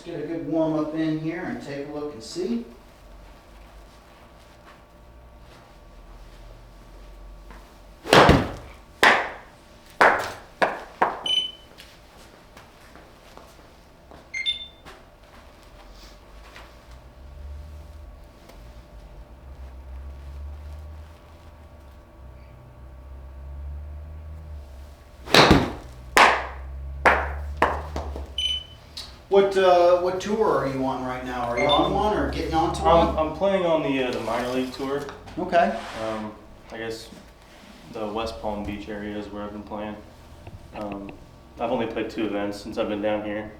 Let's get a good warm up in here and take a look and see. What tour are you on right now? Are you on one or getting onto one? I'm playing on the minor league tour. Okay. I guess the West Palm Beach area is where I've been playing. I've only played 2 events since I've been down here,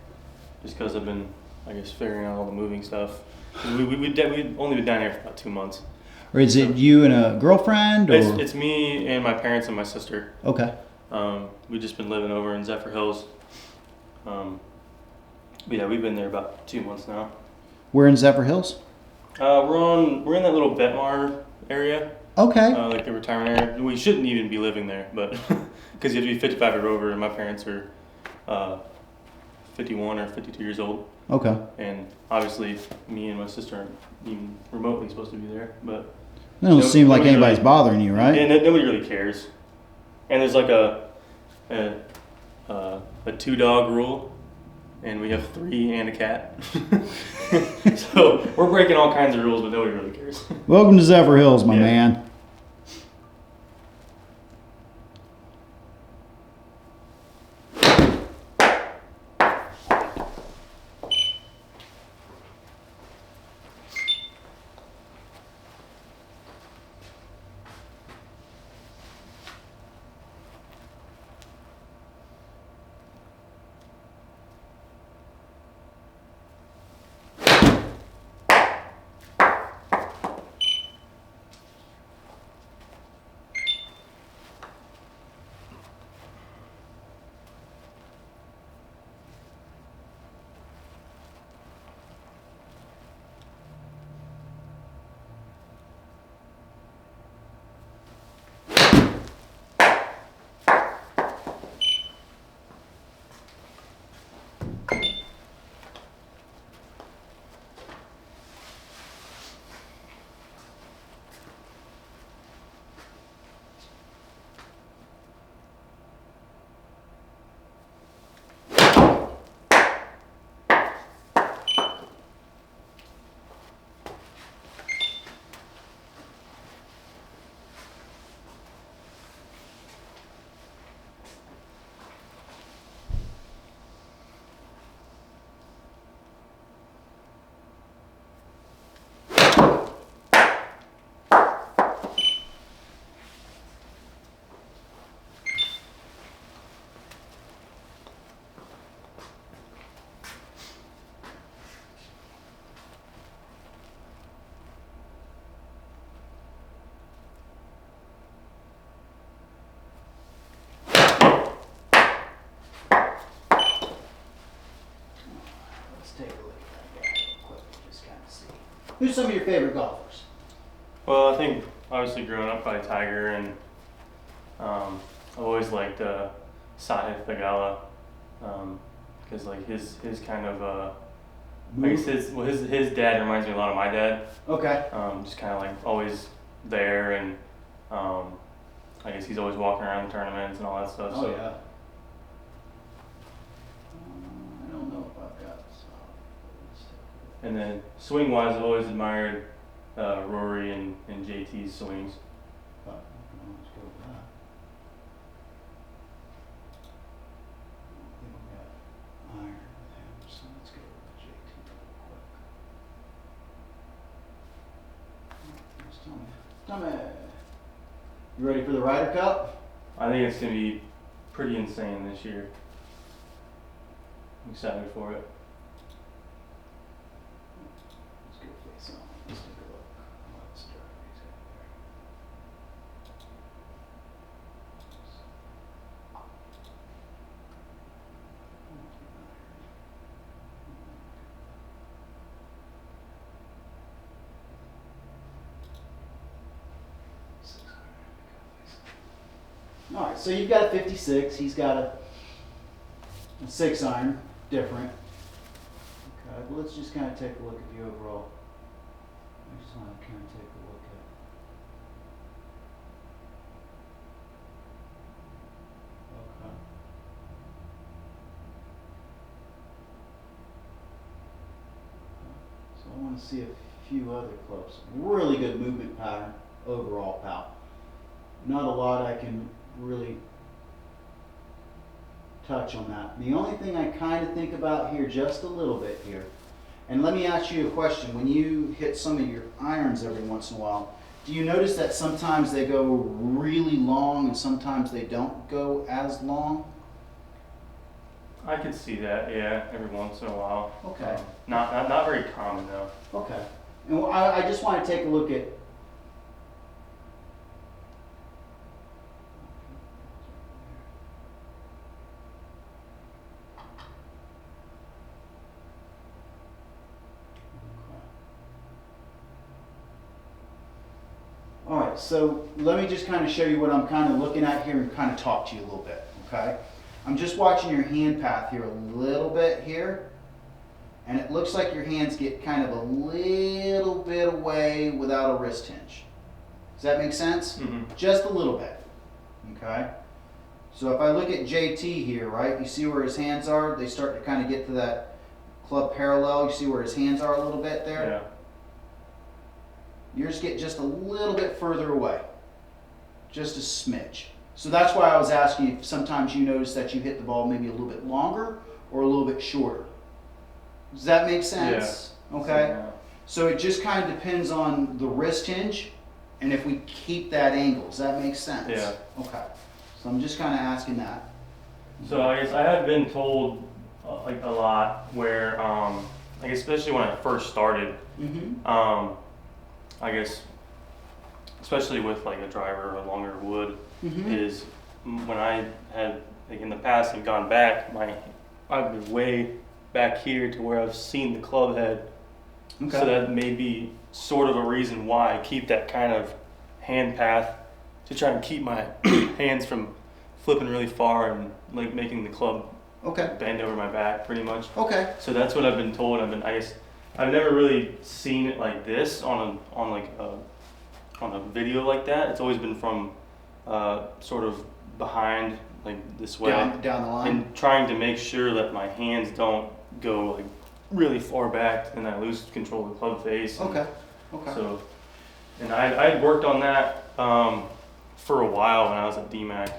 just because I've been, I guess, figuring out all the moving stuff. We've only been down here for about 2 months. Or is it you and a girlfriend? Or? It's me and my parents and my sister. Okay. We've just been living over in Zephyr Hills. But yeah, we've been there about 2 months now. We're in Zephyr Hills? We're in that little Betmar area. Okay. Like the retirement area. We shouldn't even be living there, but because you have to be 55 or over, and my parents are 51 or 52 years old. Okay. And obviously, me and my sister aren't even remotely supposed to be there. But it don't seem like anybody's really bothering you, right? And nobody really cares. And there's like a 2-dog rule. And we have 3 and a cat. So we're breaking all kinds of rules, but nobody really cares. Welcome to Zephyr Hills, my man. Take a look at that guy real quick and just kind of see. Who's some of your favorite golfers? Well, I think obviously growing up by Tiger, and I've always liked Sahith Theegala, because like his kind of I guess his dad reminds me a lot of my dad. Okay. Just kind of like always there, and I guess he's always walking around the tournaments and all that stuff. Oh so. yeah. I don't know if I've got this. And then swing wise, I've always admired Rory and JT's swings. But, let's go with that. I think we got iron with him, so let's go with JT real quick. Here's Tommy. You ready for the Ryder Cup? I think it's going to be pretty insane this year. I'm excited for it. Let's go face on. Let's take a look. Let's drive these out there. All right, so you've got a 56. He's got a 6 iron, different. Okay, well, let's just kind of take a look at the overall. I just want to kind of take a look at. Okay. So I want to see a few other clubs. Really good movement pattern overall, pal. Not a lot I can really touch on that. The only thing I kind of think about here just a little bit here, and let me ask you a question. When you hit some of your irons every once in a while, do you notice that sometimes they go really long and sometimes they don't go as long? I could see that, yeah, every once in a while. Okay. Not very common though. Okay. And I just want to take a look at. All right, so let me just kind of show you what I'm kind of looking at here and kind of talk to you a little bit, okay? I'm just watching your hand path here a little bit here, and it looks like your hands get kind of a little bit away without a wrist hinge. Does that make sense? Mm-hmm. Just a little bit, okay? So if I look at JT here, right, you see where his hands are? They start to kind of get to that club parallel. You see where his hands are a little bit there? Yeah. Yours get just a little bit further away, just a smidge. So that's why I was asking you if sometimes you notice that you hit the ball maybe a little bit longer or a little bit shorter. Does that make sense? Yeah. Okay. Yeah. So it just kind of depends on the wrist hinge and if we keep that angle. Does that make sense? Yeah. Okay. So I'm just kind of asking that. So I guess I have been told like a lot where, like especially when I first started, Mm-hmm. I guess, especially with like a driver or a longer wood, Mm-hmm. is when I had like in the past and gone back, I've been way back here to where I've seen the club head. Okay. So that may be sort of a reason why I keep that kind of hand path to try and keep my hands from flipping really far and like making the club Okay. bend over my back pretty much. Okay. So that's what I've been told. I guess I've never really seen it like this on a video like that. It's always been from sort of behind, like this way, Down the line. and trying to make sure that my hands don't go like really far back and I lose control of the club face. And Okay. Okay. So, and I'd worked on that for a while when I was at DMAC.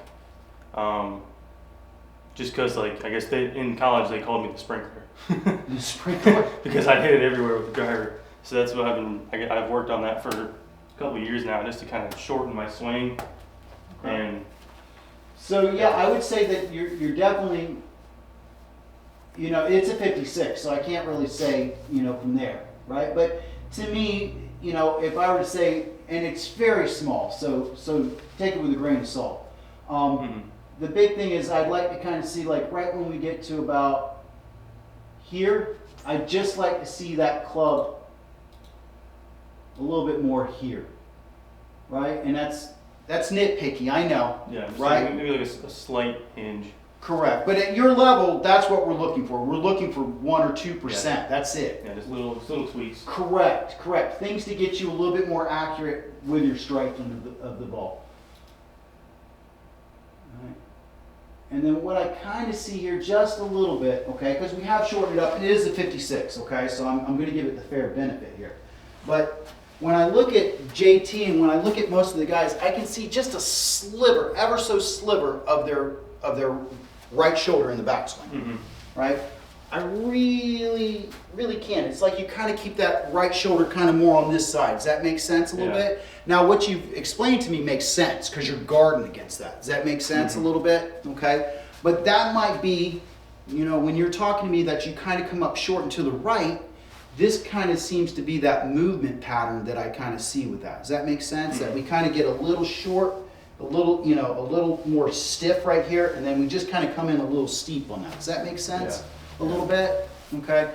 Just because, like, I guess in college they called me the sprinkler. The sprinkler. Because I hit it everywhere with the driver. So that's what I've worked on that for a couple of years now, just to kind of shorten my swing. Okay. And So yeah, I would say that you're definitely, you know, it's a 56, so I can't really say, you know, from there, right? But to me, you know, if I were to say, and it's very small, so take it with a grain of salt. The big thing is I'd like to kind of see, like, right when we get to about here, I'd just like to see that club a little bit more here, right? And that's nitpicky, I know. yeah, just Right. like, maybe like a slight hinge. Correct, but at your level, that's what we're looking for. We're looking for 1 or 2%. That's it. Yeah, just little tweaks. Correct. Things to get you a little bit more accurate with your striking of the ball. All right. And then what I kind of see here just a little bit, okay, because we have shortened it up. It is a 56, okay, so I'm going to give it the fair benefit here. But when I look at JT and when I look at most of the guys, I can see just a sliver, ever so sliver of their right shoulder in the backswing, Mm-hmm. right? I really, really can. It's like you kind of keep that right shoulder kind of more on this side. Does that make sense a little Yeah. bit? Now, what you've explained to me makes sense because you're guarding against that. Does that make sense a little bit? Okay. But that might be, you know, when you're talking to me that you kind of come up short and to the right, this kind of seems to be that movement pattern that I kind of see with that. Does that make sense? That we kind of get a little short, a little, you know, a little more stiff right here, and then we just kind of come in a little steep on that. Does that make sense? Yeah. A little bit, okay?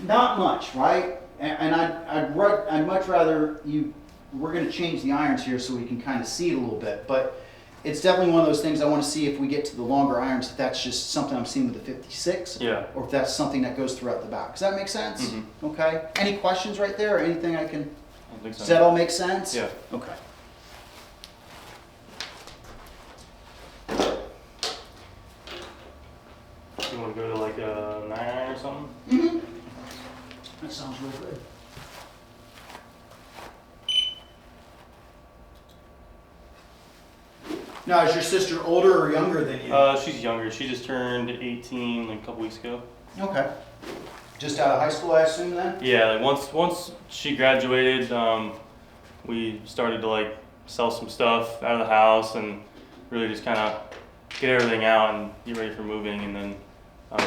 Not much, right? And I'd much rather you. We're going to change the irons here so we can kind of see it a little bit. But it's definitely one of those things I want to see if we get to the longer irons, if that's just something I'm seeing with the 56, Yeah. or if that's something that goes throughout the back. Does that make sense? Mhm. Okay. Any questions right there, or anything I can? I think so. Does that all make sense? Yeah. Okay. You want to go to like a 9 iron or something? Mm-hmm. That sounds real good. Now, is your sister older or younger than you? She's younger. She just turned 18 like a couple weeks ago. Okay. Just out of high school, I assume then? Yeah, like once she graduated, we started to like sell some stuff out of the house and really just kind of get everything out and get ready for moving. And then I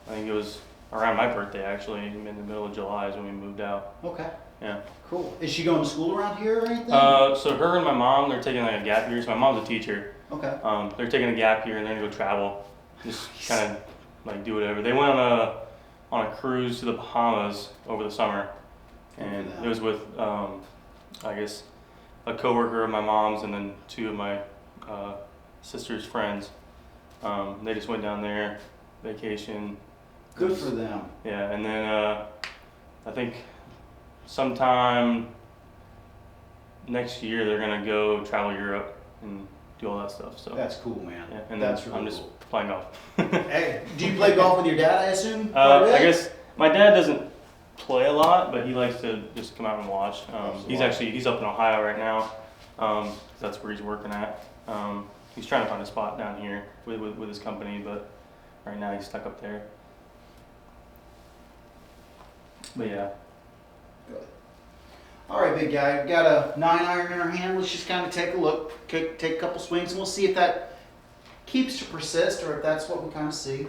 think it was around my birthday actually, in the middle of July is when we moved out. Okay. Yeah. Cool. Is she going to school around here or anything? So her and my mom, they're taking like a gap year. So my mom's a teacher. Okay. They're taking a gap year and they're gonna go travel, just kind of like do whatever. They went on a cruise to the Bahamas over the summer, and it was with I guess a coworker of my mom's and then two of my sister's friends. They just went down there, vacation. Good for them. Yeah, and then I think sometime next year they're gonna go travel Europe and do all that stuff. So That's cool, man. yeah, and That's then really I'm just cool. playing golf. Hey, do you play golf with your dad, I assume? Quite a bit? I guess my dad doesn't play a lot, but he likes to just come out and watch. He's up in Ohio right now. That's where he's working at. He's trying to find a spot down here with his company, but right now he's stuck up there. But yeah. Good. All right, big guy. We've got a 9 iron in our hand. Let's just kind of take a look, take a couple swings, and we'll see if that keeps to persist or if that's what we kind of see.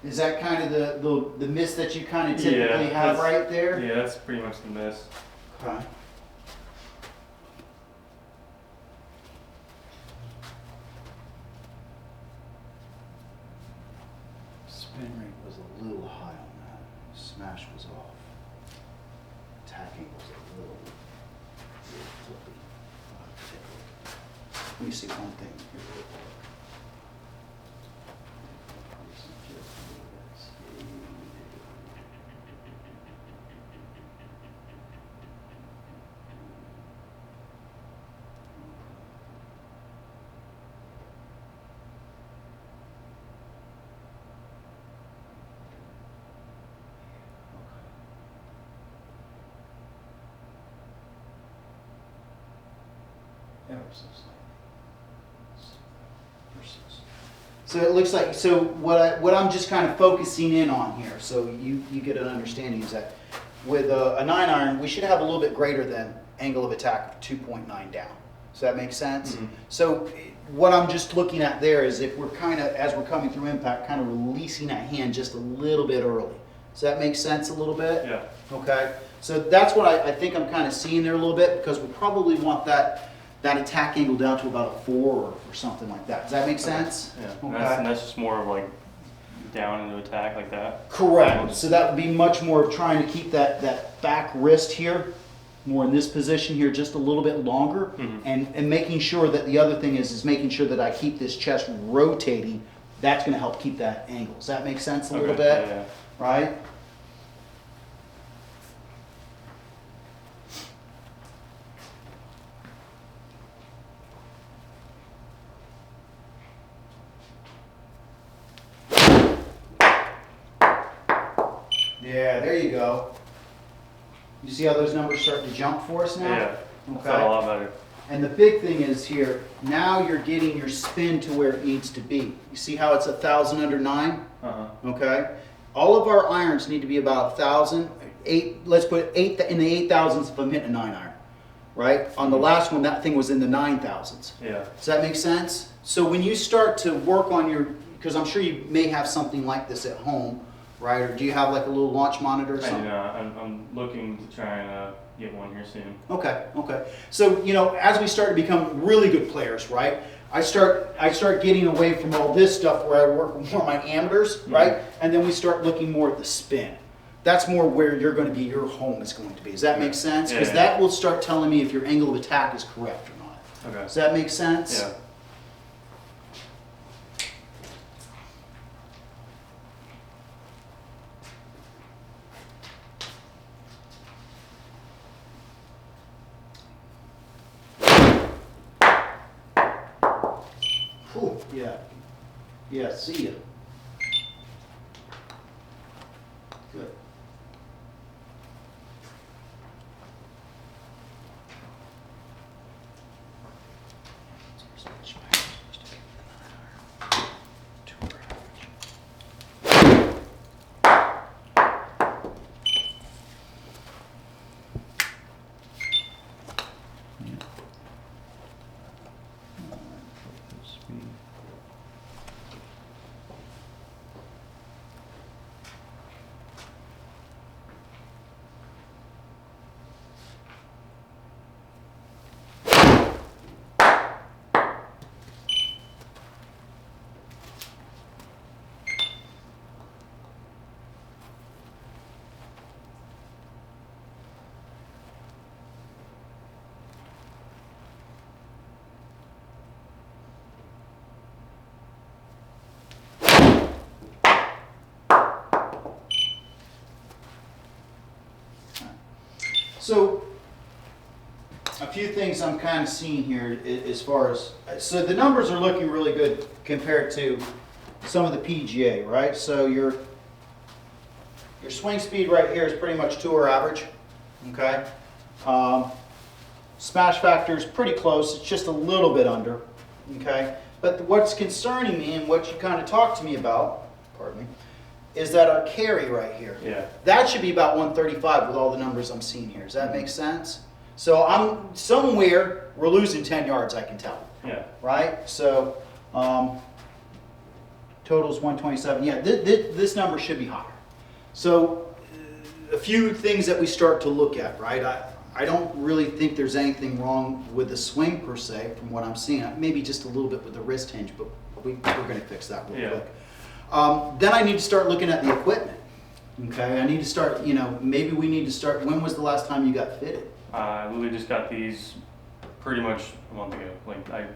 Is that kind of the miss that you kind of typically have right there? Yeah, that's pretty much the miss. Okay. Spin rate was a little high on that. Smash was off. Tacking was a little flippy. Let me see one thing here real quick. Ever so slightly. So it looks like, so what I'm just kind of focusing in on here, so you get an understanding, is that with a 9 iron, we should have a little bit greater than angle of attack of 2.9 down. Does that make sense? Mm-hmm. So what I'm just looking at there is if we're kind of, as we're coming through impact, kind of releasing that hand just a little bit early. Does that make sense a little bit? Yeah. Okay. So that's what I think I'm kind of seeing there a little bit, because we probably want that attack angle down to about a 4 or something like that. Does that make sense? Yeah. Okay. And that's just more of like down into attack like that. Correct. So that would be much more of trying to keep that back wrist here, more in this position here, just a little bit longer, Mhm. and making sure that the other thing is making sure that I keep this chest rotating. That's going to help keep that angle. Does that make sense a little Okay, bit? yeah. Right? Yeah, there you go. You see how those numbers start to jump for us now? Yeah, I Okay. felt a lot better. And the big thing is here, now you're getting your spin to where it needs to be. You see how it's 1,000 under 9? Uh-huh. Okay? All of our irons need to be about 1,000, let's put 8 in the 8,000s if I'm hitting a 9 iron, right? On the last one, that thing was in the 9,000s. Yeah. Does that make sense? So when you start to work on your, because I'm sure you may have something like this at home, right? Or do you have like a little launch monitor or I do something? not. I'm looking to try and get one here soon. Okay, okay. So, you know, as we start to become really good players, right? I start getting away from all this stuff where I work more my ammeters, right? And then we start looking more at the spin. That's more where you're going to be, your home is going to be. Does that make sense? Because Yeah. that will start telling me if your angle of attack is correct or not. Okay. Does that make sense? Yeah. Whew, yeah. Yeah, see ya. Good. So, a few things I'm kind of seeing here as far as, so the numbers are looking really good compared to some of the PGA, right? So your swing speed right here is pretty much tour average, okay? Smash factor is pretty close, it's just a little bit under, okay? But what's concerning me and what you kind of talked to me about, pardon me, is that our carry right here. Yeah. That should be about 135 with all the numbers I'm seeing here. Does that make sense? So I'm somewhere, we're losing 10 yards, I can tell. Yeah. Right? So total's 127. Yeah, this number should be higher. So a few things that we start to look at, right? I don't really think there's anything wrong with the swing per se from what I'm seeing. Maybe just a little bit with the wrist hinge, but we're going to fix that real quick. Then I need to start looking at the equipment. Okay, I need to start, you know, maybe we need to start, when was the last time you got fitted? I literally just got these pretty much a month ago. Like I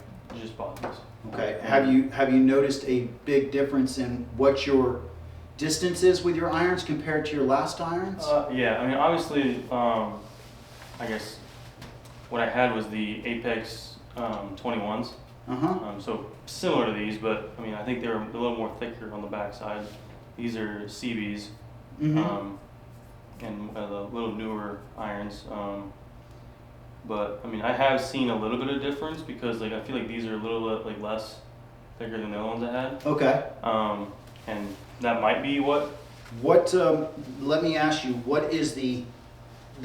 just bought these. Okay, have you noticed a big difference in what your distance is with your irons compared to your last irons? Yeah, I mean obviously, I guess what I had was the Apex 21s. So similar to these, but I mean I think they're a little more thicker on the backside. These are CBs, and the little newer irons. But I mean I have seen a little bit of difference because like I feel like these are a little bit like less thicker than the other ones I had. Okay. And that might be what. What? Let me ask you. What is the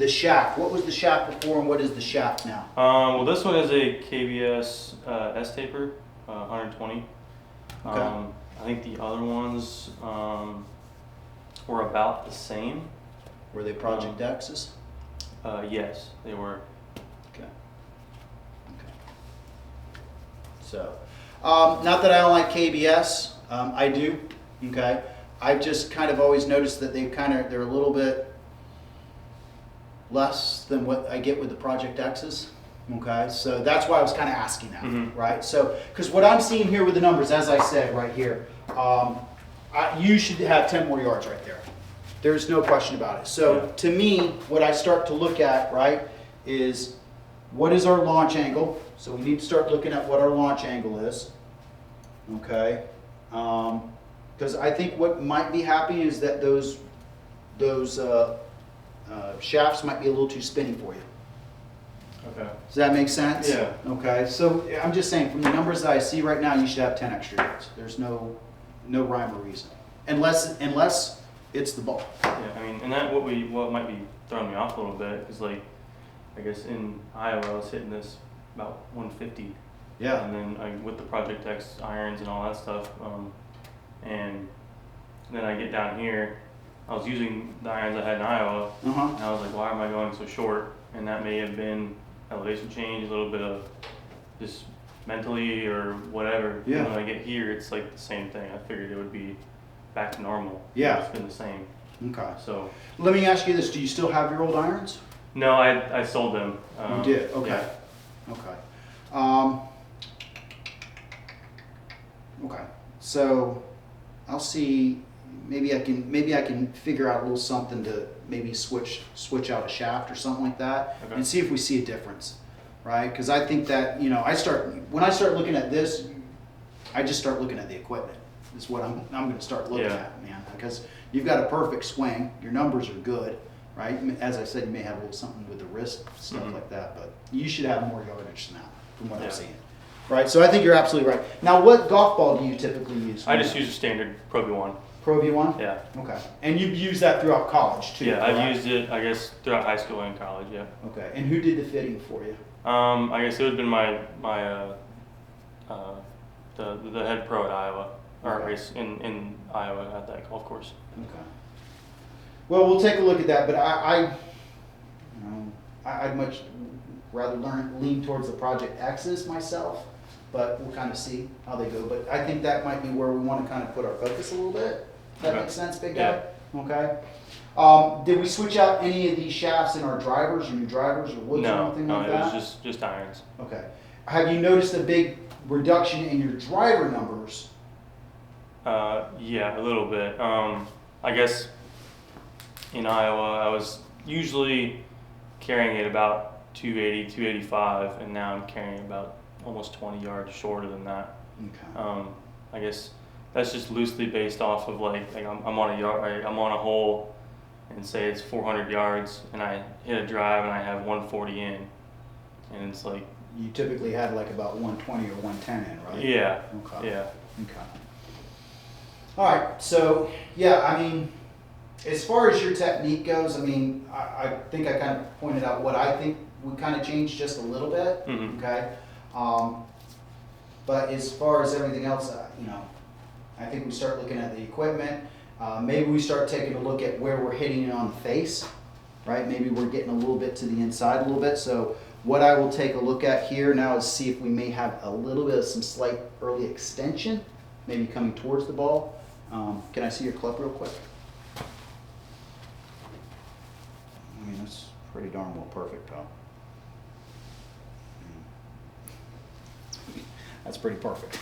shaft? What was the shaft before, and what is the shaft now? Well, this one is a KBS S taper, 120. Okay. I think the other ones were about the same. Were they Project X's? Yes, they were. Okay. Okay. So, not that I don't like KBS. I do. Okay. I've just kind of always noticed that they're a little bit less than what I get with the Project X's. Okay, so that's why I was kind of asking that, right? So, because what I'm seeing here with the numbers, as I said right here, you should have 10 more yards right there. There's no question about it. So, to me, what I start to look at, right, is what is our launch angle? So, we need to start looking at what our launch angle is. Okay, because I think what might be happening is that those those shafts might be a little too spinny for you. Okay. Does that make sense? Yeah. Okay, so I'm just saying, from the numbers that I see right now, you should have 10 extra yards. There's no rhyme or reason, unless it's the ball. Yeah, I mean, and that what might be throwing me off a little bit is like, I guess in Iowa I was hitting this about 150. Yeah. And then with the Project X irons and all that stuff, and then I get down here, I was using the irons I had in Iowa, and I was like, why am I going so short? And that may have been elevation change, a little bit of just mentally or whatever. Yeah. And when I get here, it's like the same thing. I figured it would be back to normal. Yeah. It's been the same. Okay. So. Let me ask you this: do you still have your old irons? No, I sold them. You did. Okay. Yeah. Okay. Okay. So I'll see. Maybe I can figure out a little something to maybe switch out a shaft or something like that, Okay. and see if we see a difference, right? Because I think that when I start looking at this, I just start looking at the equipment. Is what I'm going to start looking Yeah. at, man. Because you've got a perfect swing, your numbers are good, right? As I said, you may have a little something with the wrist stuff Mhm. like that, but you should have more yardage than that, from what Yeah. I'm seeing. Right, so I think you're absolutely right. Now, what golf ball do you typically use? I just use a standard Pro V1. Pro V1? Yeah. Okay. And you've used that throughout college too? Yeah, correct? I've used it, I guess, throughout high school and college. Yeah. Okay. And who did the fitting for you? I guess it would have been my the head pro at Iowa, or Okay. race in Iowa at that golf course. Okay. Well, we'll take a look at that, but I'd much rather lean towards the Project X's myself, but we'll kind of see how they go. But I think that might be where we want to kind of put our focus a little bit. Does that Okay. make sense, big guy? Okay. Did we switch out any of these shafts in our drivers or new drivers or woods or No, anything no, like it that? was just irons. Okay. Have you noticed a big reduction in your driver numbers? Yeah, a little bit. I guess in Iowa, I was usually carrying it about 280, 285, and now I'm carrying about almost 20 yards shorter than that. Okay. I guess that's just loosely based off of like I'm on a hole, and say it's 400 yards, and I hit a drive and I have 140 in, and it's like. You typically had like about 120 or 110 in, right? Yeah. Okay. Yeah. Okay. All right. So, yeah, I mean, as far as your technique goes, I mean, I think I kind of pointed out what I think we kind of changed just a little bit. Mhm. Okay. But as far as everything else, I think we start looking at the equipment. Maybe we start taking a look at where we're hitting it on the face, right? Maybe we're getting a little bit to the inside a little bit. So what I will take a look at here now is see if we may have a little bit of some slight early extension, maybe coming towards the ball. Can I see your club real quick? I mean, that's pretty darn well perfect, pal. That's pretty perfect.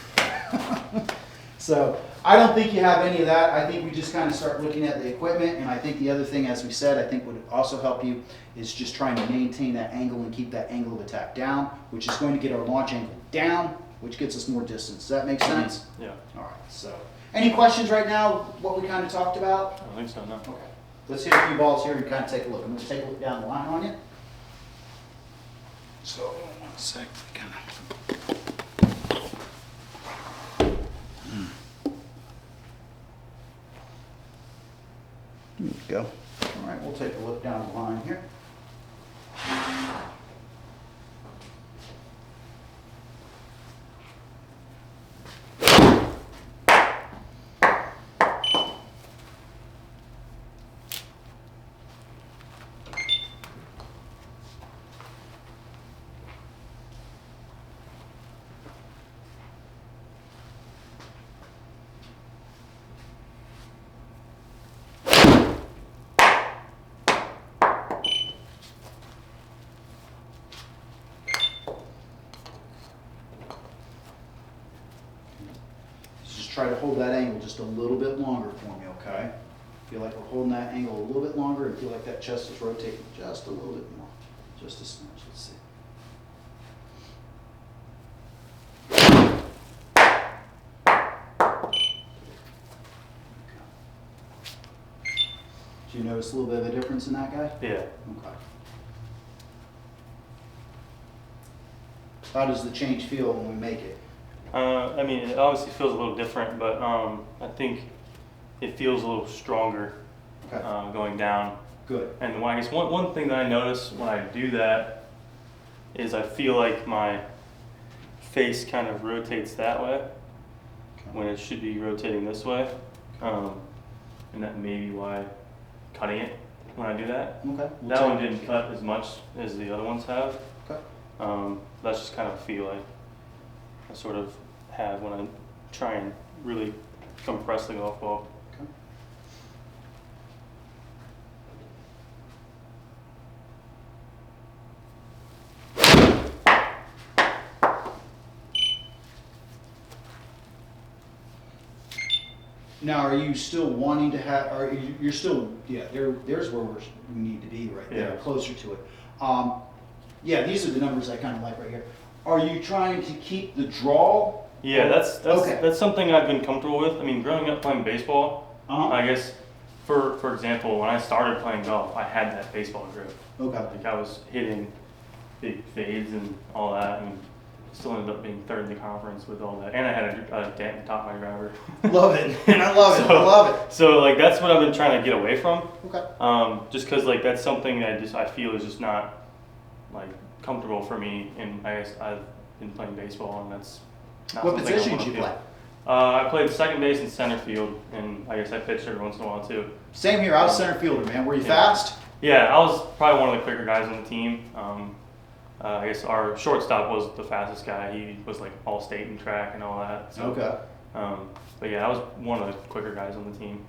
So I don't think you have any of that. I think we just kind of start looking at the equipment, and I think the other thing, as we said, I think would also help you is just trying to maintain that angle and keep that angle of attack down, which is going to get our launch angle down, which gets us more distance. Does that make sense? Yeah. All right. So any questions right now, what we kind of talked about? I don't think so. No. Okay. Let's hit a few balls here and kind of take a look. I'm going to take a look down the line on you. So, 1 sec. Kind of. There we go. All right, we'll take a look down the line here. Just try to hold that angle just a little bit longer for me, okay? Feel like we're holding that angle a little bit longer and feel like that chest is rotating just a little bit more. Just a smidge. Let's see. Did Do you notice a little bit of a difference in that guy? Yeah. Okay. How does the change feel when we make it? I mean, it obviously feels a little different, but I think it feels a little stronger Okay. going down. Good. And I guess one thing that I notice when I do that is I feel like my face kind of rotates that way when it should be rotating this way. And that may be why cutting it when I do that. Okay. That one didn't cut as much as the other ones have. Okay. That's just kind of a feel I sort of have when I try and really compress the golf ball. Okay. Now, are you still wanting to have, you're still, yeah, there's where we need to be right there, Yeah. closer to it. Yeah, these are the numbers I kind of like right here. Are you trying to keep the draw? Yeah, that's Okay. that's something I've been comfortable with. I mean, growing up playing baseball, Uh-huh. I guess for example, when I started playing golf, I had that baseball grip. Okay. Like I was hitting big fades and all that, and still ended up being third in the conference with all that. And I had a dent in the top of my driver. Love it. I love it. So- I love it. So like that's what I've been trying to get away from. Okay. Just because like that's something that I feel is just not like comfortable for me, and I guess I've been playing baseball, and that's not What something I position wanna did you feel. play? I played second base and center field, and I guess I pitched every once in a while too. Same here. I was center fielder, man. Were you Yeah. fast? Yeah, I was probably one of the quicker guys on the team. I guess our shortstop was the fastest guy. He was like all state in track and all that. So, Okay. But yeah, I was one of the quicker guys on the team.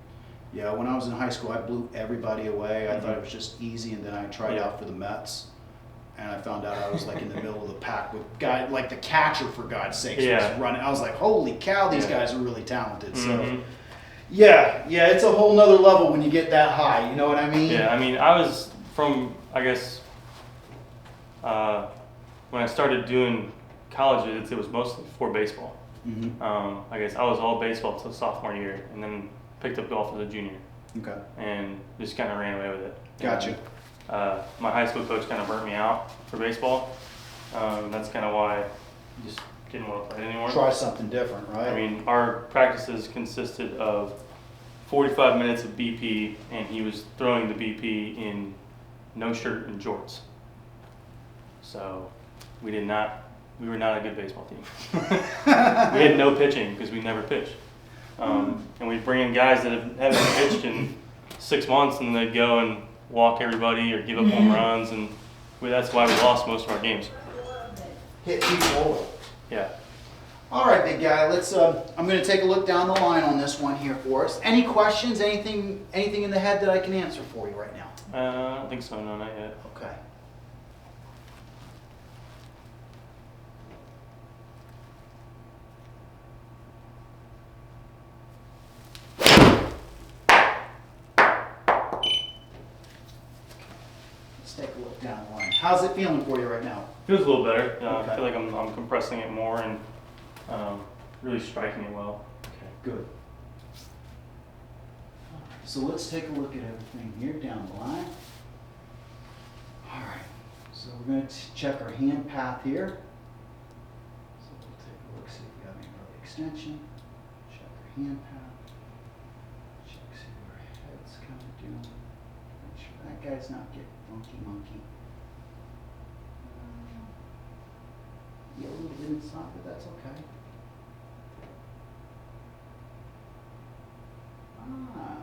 Yeah, when I was in high school, I blew everybody away. I Mhm. thought it was just easy, and then I tried Yeah. out for the Mets, and I found out I was like in the middle of the pack with guy like the catcher, for God's sakes, Yeah. was running. I was like, holy cow, these Yeah. guys are really talented. So, Mhm. yeah, it's a whole nother level when you get that high. You know what I mean? Yeah, I mean, I was from, I guess, when I started doing college visits, it was mostly for baseball. hmm I guess I was all baseball till sophomore year, and then picked up golf as a junior, Okay. and just kind of ran away with it. Gotcha. My high school coach kind of burnt me out for baseball. That's kind of why I just didn't want to play it anymore. Try something different, right? I mean, our practices consisted of 45 minutes of BP, and he was throwing the BP in no shirt and jorts. So we were not a good baseball team. We had no pitching because we never pitched. And we'd bring in guys that haven't pitched in 6 months, and they'd go and walk everybody or give up home runs, and that's why we lost most of our games. Hit people over. Yeah. All right, big guy. Let's. I'm going to take a look down the line on this one here for us. Any questions? Anything in the head that I can answer for you right now? I don't think so. No, not yet. Okay. Let's take a look down the line. How's it feeling for you right now? Feels a little better. Okay. I feel like I'm compressing it more and really striking it well. Okay, good. So let's take a look at everything here down the line. All right, so we're going to check our hand path here. So we'll take a look, see if we have any early extension. Check our hand path. Check, see what our head's kind of doing. Make sure that guy's not getting monkey. Yeah, a little bit inside, but that's okay. Uh-huh.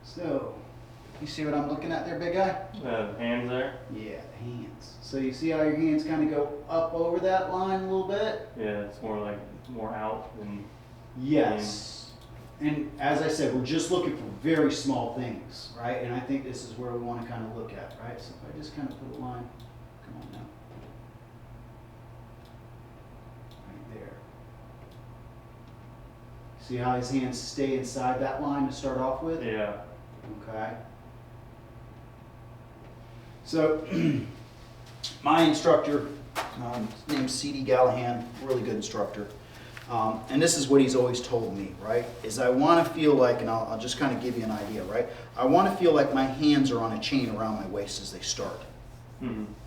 So, you see what I'm looking at there, big guy? Hands there. Yeah, the hands. So you see how your hands kind of go up over that line a little bit? Yeah, it's more out than. Yes. And as I said, we're just looking for very small things, right? And I think this is where we want to kind of look at, right? So if I just kind of put a line, come on now. Right there. See how his hands stay inside that line to start off with? Yeah. Okay. So my instructor, his name's C.D. Gallahan, really good instructor. And this is what he's always told me, right? Is I want to feel like, and I'll just kind of give you an idea, right? I want to feel like my hands are on a chain around my waist as they start.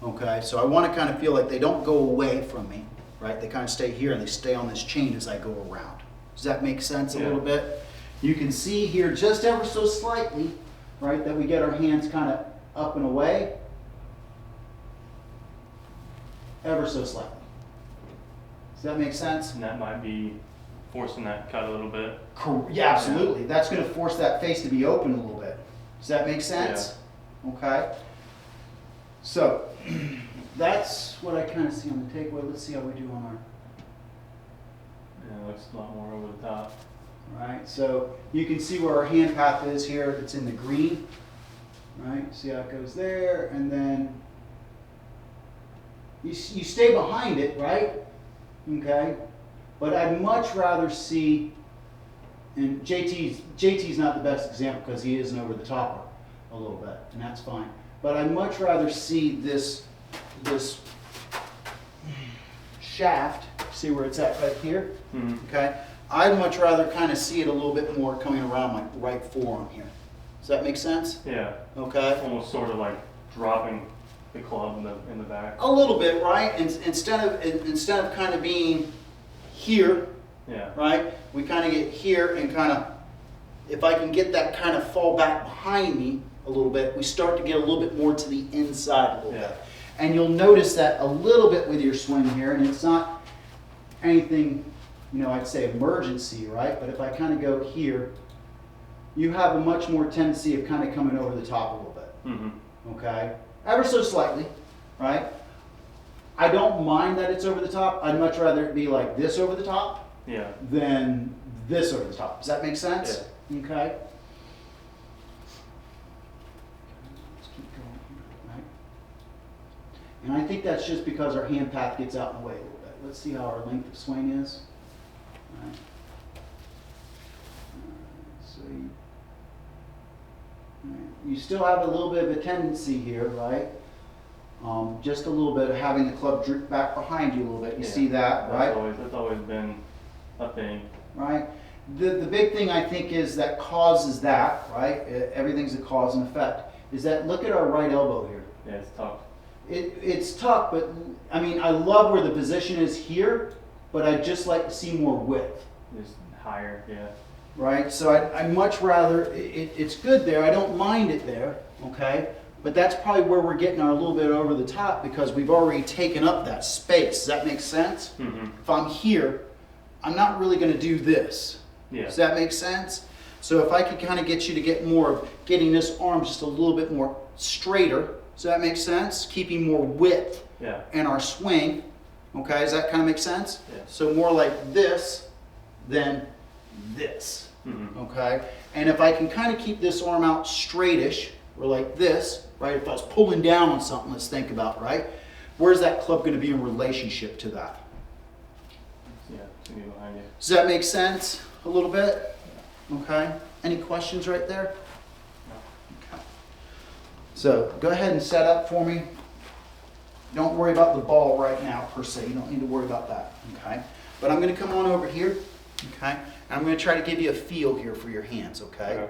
Okay, so I want to kind of feel like they don't go away from me, right? They kind of stay here and they stay on this chain as I go around. Does that make sense a little bit? You can see here just ever so slightly, right, that we get our hands kind of up and away. Ever so slightly. Does that make sense? And that might be forcing that cut a little bit. Yeah, absolutely. That's going to force that face to be open a little bit. Does that make sense? Yeah. Okay. So that's what I kind of see on the takeaway. Let's see how we do on our. Yeah, it looks a lot more over the top. Right. So you can see where our hand path is here. It's in the green. Right. See how it goes there, and then you stay behind it, right? Okay. But I'd much rather see, and JT's not the best example because he is an over the topper a little bit, and that's fine. But I'd much rather see this shaft, see where it's at right here? Okay? I'd much rather kind of see it a little bit more coming around my right forearm here. Does that make sense? Yeah. Okay? Almost sort of like dropping the club in the back. A little bit, right? And instead of kind of being here, right? We kind of get here and kind of, if I can get that kind of fall back behind me a little bit, we start to get a little bit more to the inside a little bit. And you'll notice that a little bit with your swing here, and it's not anything, I'd say emergency, right? But if I kind of go here, you have a much more tendency of kind of coming over the top a little bit. Okay? Ever so slightly, right? I don't mind that it's over the top. I'd much rather it be like this over the top than this over the top. Does that make sense? Yeah. Okay? Let's keep going here, right? And I think that's just because our hand path gets out in the way a little bit. Let's see how our length of swing is. All right. So you still have a little bit of a tendency here, right? Just a little bit of having the club droop back behind you a little bit. You see that, right? That's always been a thing. Right. The big thing I think is that causes that, right? Everything's a cause and effect. Is that look at our right elbow here. Yeah, it's tough. It's tough, but I mean, I love where the position is here, but I'd just like to see more width. Just higher, yeah. Right? So I'd much rather, it's good there. I don't mind it there, okay? But that's probably where we're getting our little bit over the top because we've already taken up that space. Does that make sense? If I'm here, I'm not really going to do this. Yeah. Does that make sense? So if I could kind of get you to get more of getting this arm just a little bit more straighter, does that make sense? Keeping more width in our swing. Okay, does that kind of make sense? Yeah. So more like this than this. Okay? And if I can kind of keep this arm out straightish, or like this, right? If I was pulling down on something, let's think about, right? Where's that club going to be in relationship to that? Yeah, it's going to be behind you. Does that make sense a little bit? Okay. Any questions right there? Okay. So go ahead and set up for me. Don't worry about the ball right now per se. You don't need to worry about that. Okay. But I'm going to come on over here. Okay. And I'm going to try to give you a feel here for your hands. Okay.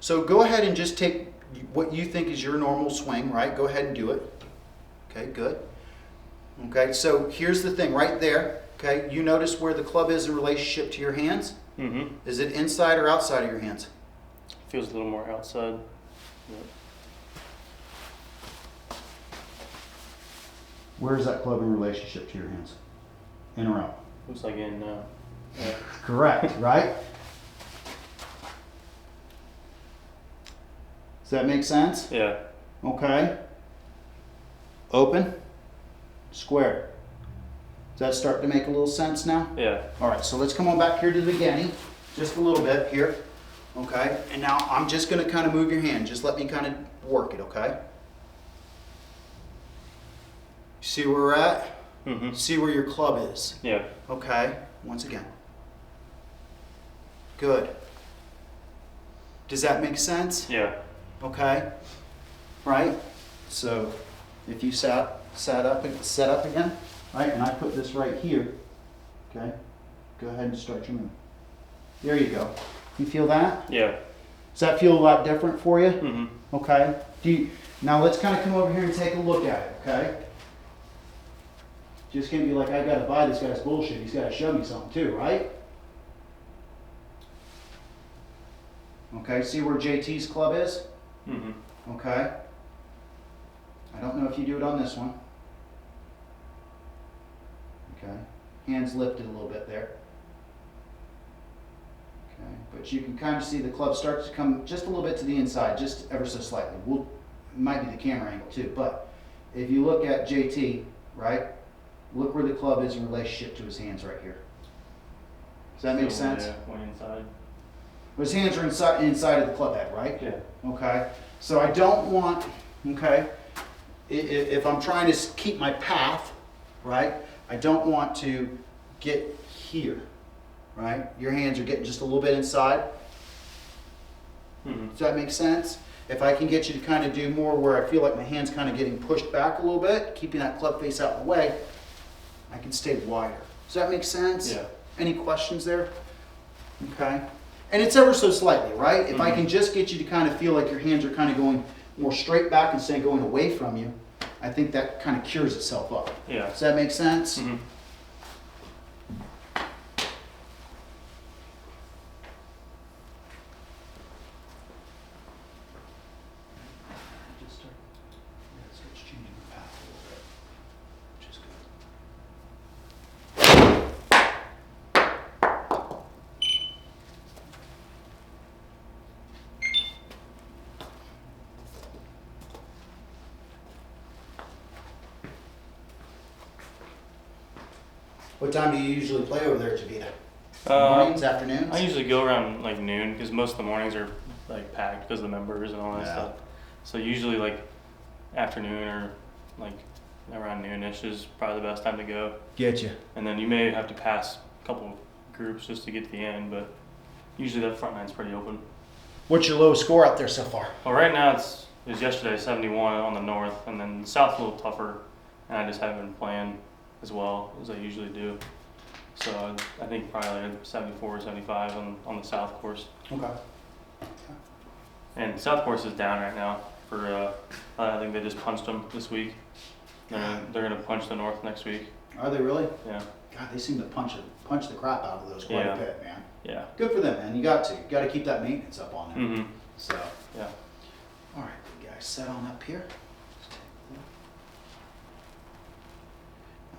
So go ahead and just take what you think is your normal swing, right? Go ahead and do it. Okay, good. Okay, so here's the thing right there. Okay, you notice where the club is in relationship to your hands? Is it inside or outside of your hands? Feels a little more outside. Where is that club in relationship to your hands? In or out? Looks like in now. Correct, right? Does that make sense? Yeah. Okay. Open. Square. Does that start to make a little sense now? Yeah. All right, so let's come on back here to the beginning. Just a little bit here. Okay. And now I'm just going to kind of move your hand. Just let me kind of work it, okay? See where we're at? See where your club is? Yeah. Okay. Once again. Good. Does that make sense? Yeah. Okay. Right? So if you set up again, right, and I put this right here, okay, go ahead and start your move. There you go. You feel that? Yeah. Does that feel a lot different for you? Mhm. Okay. Now let's kind of come over here and take a look at it, okay? Just can't be like, I gotta buy this guy's bullshit. He's gotta show me something too, right? Okay, see where JT's club is? Mhm. Okay. I don't know if you do it on this one. Okay. Hands lifted a little bit there. Okay. But you can kind of see the club starts to come just a little bit to the inside, just ever so slightly. It might be the camera angle too, but if you look at JT, right? Look where the club is in relationship to his hands right here. Does that make sense? Yeah, one inside. His hands are inside of the club head, right? Yeah. Okay. So I don't want, okay, if I'm trying to keep my path, right, I don't want to get here, right? Your hands are getting just a little bit inside. Mhm. Does that make sense? If I can get you to kind of do more where I feel like my hand's kind of getting pushed back a little bit, keeping that club face out of the way, I can stay wider. Does that make sense? Yeah. Any questions there? Okay. And it's ever so slightly, right? If I can just get you to kind of feel like your hands are kind of going more straight back instead of going away from you, I think that kind of cures itself up. Yeah. Does that make sense? Mhm. Starts changing the path a little bit, which is good. What time do you usually play over there, Javita? Mornings, afternoons? I usually go around like noon because most of the mornings are like packed because of the members and all that Yeah. stuff. So usually like afternoon or like around noonish is probably the best time to go. Get you. And then you may have to pass a couple groups just to get to the end, but usually that front nine's pretty open. What's your lowest score out there so far? Well, right now it was yesterday 71 on the north, and then the south's a little tougher, and I just haven't been playing as well as I usually do. So I think probably like 74 or 75 on the south course. Okay. And south course is down right now for I think they just punched them this week. They're gonna punch the north next week. Are they really? Yeah. God, they seem to punch the crap out of those quite Yeah. a bit, man. Yeah. Good for them, man. You got to keep that maintenance up on them. Mhm. So, Yeah. all right, big guy, set on up here.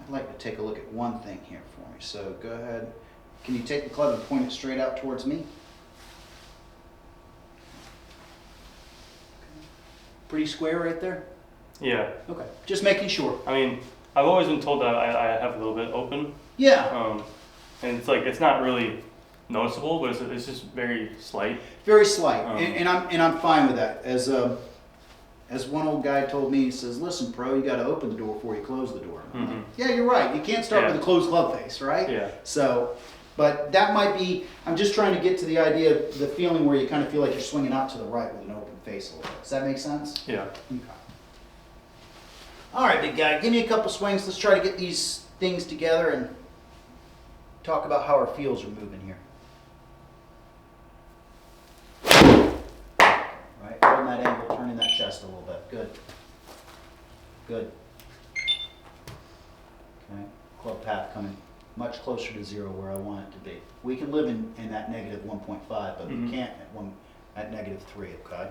I'd like to take a look at one thing here for me. So go ahead. Can you take the club and point it straight out towards me? Pretty square right there? Yeah. Okay, just making sure. I mean, I've always been told that I have a little bit open, Yeah, and it's like it's not really noticeable, but it's just very slight. very slight, Um, and I'm fine with that. As one old guy told me, he says, "Listen, pro, you got to open the door before you close the door." I'm like, Mhm. yeah, you're right. You can't start Yeah. with a closed club face, right? Yeah. So, but that might be. I'm just trying to get to the idea, the feeling where you kind of feel like you're swinging out to the right with an open face a little bit. Does that make sense? Yeah. Okay. All right, big guy, give me a couple swings. Let's try to get these things together and talk about how our feels are moving here. Right, holding that angle, turning that chest a little bit. Good. Good. Okay, club path coming much closer to zero where I want it to be. We can live in that negative 1.5, but we Mhm. can't at negative 3, okay?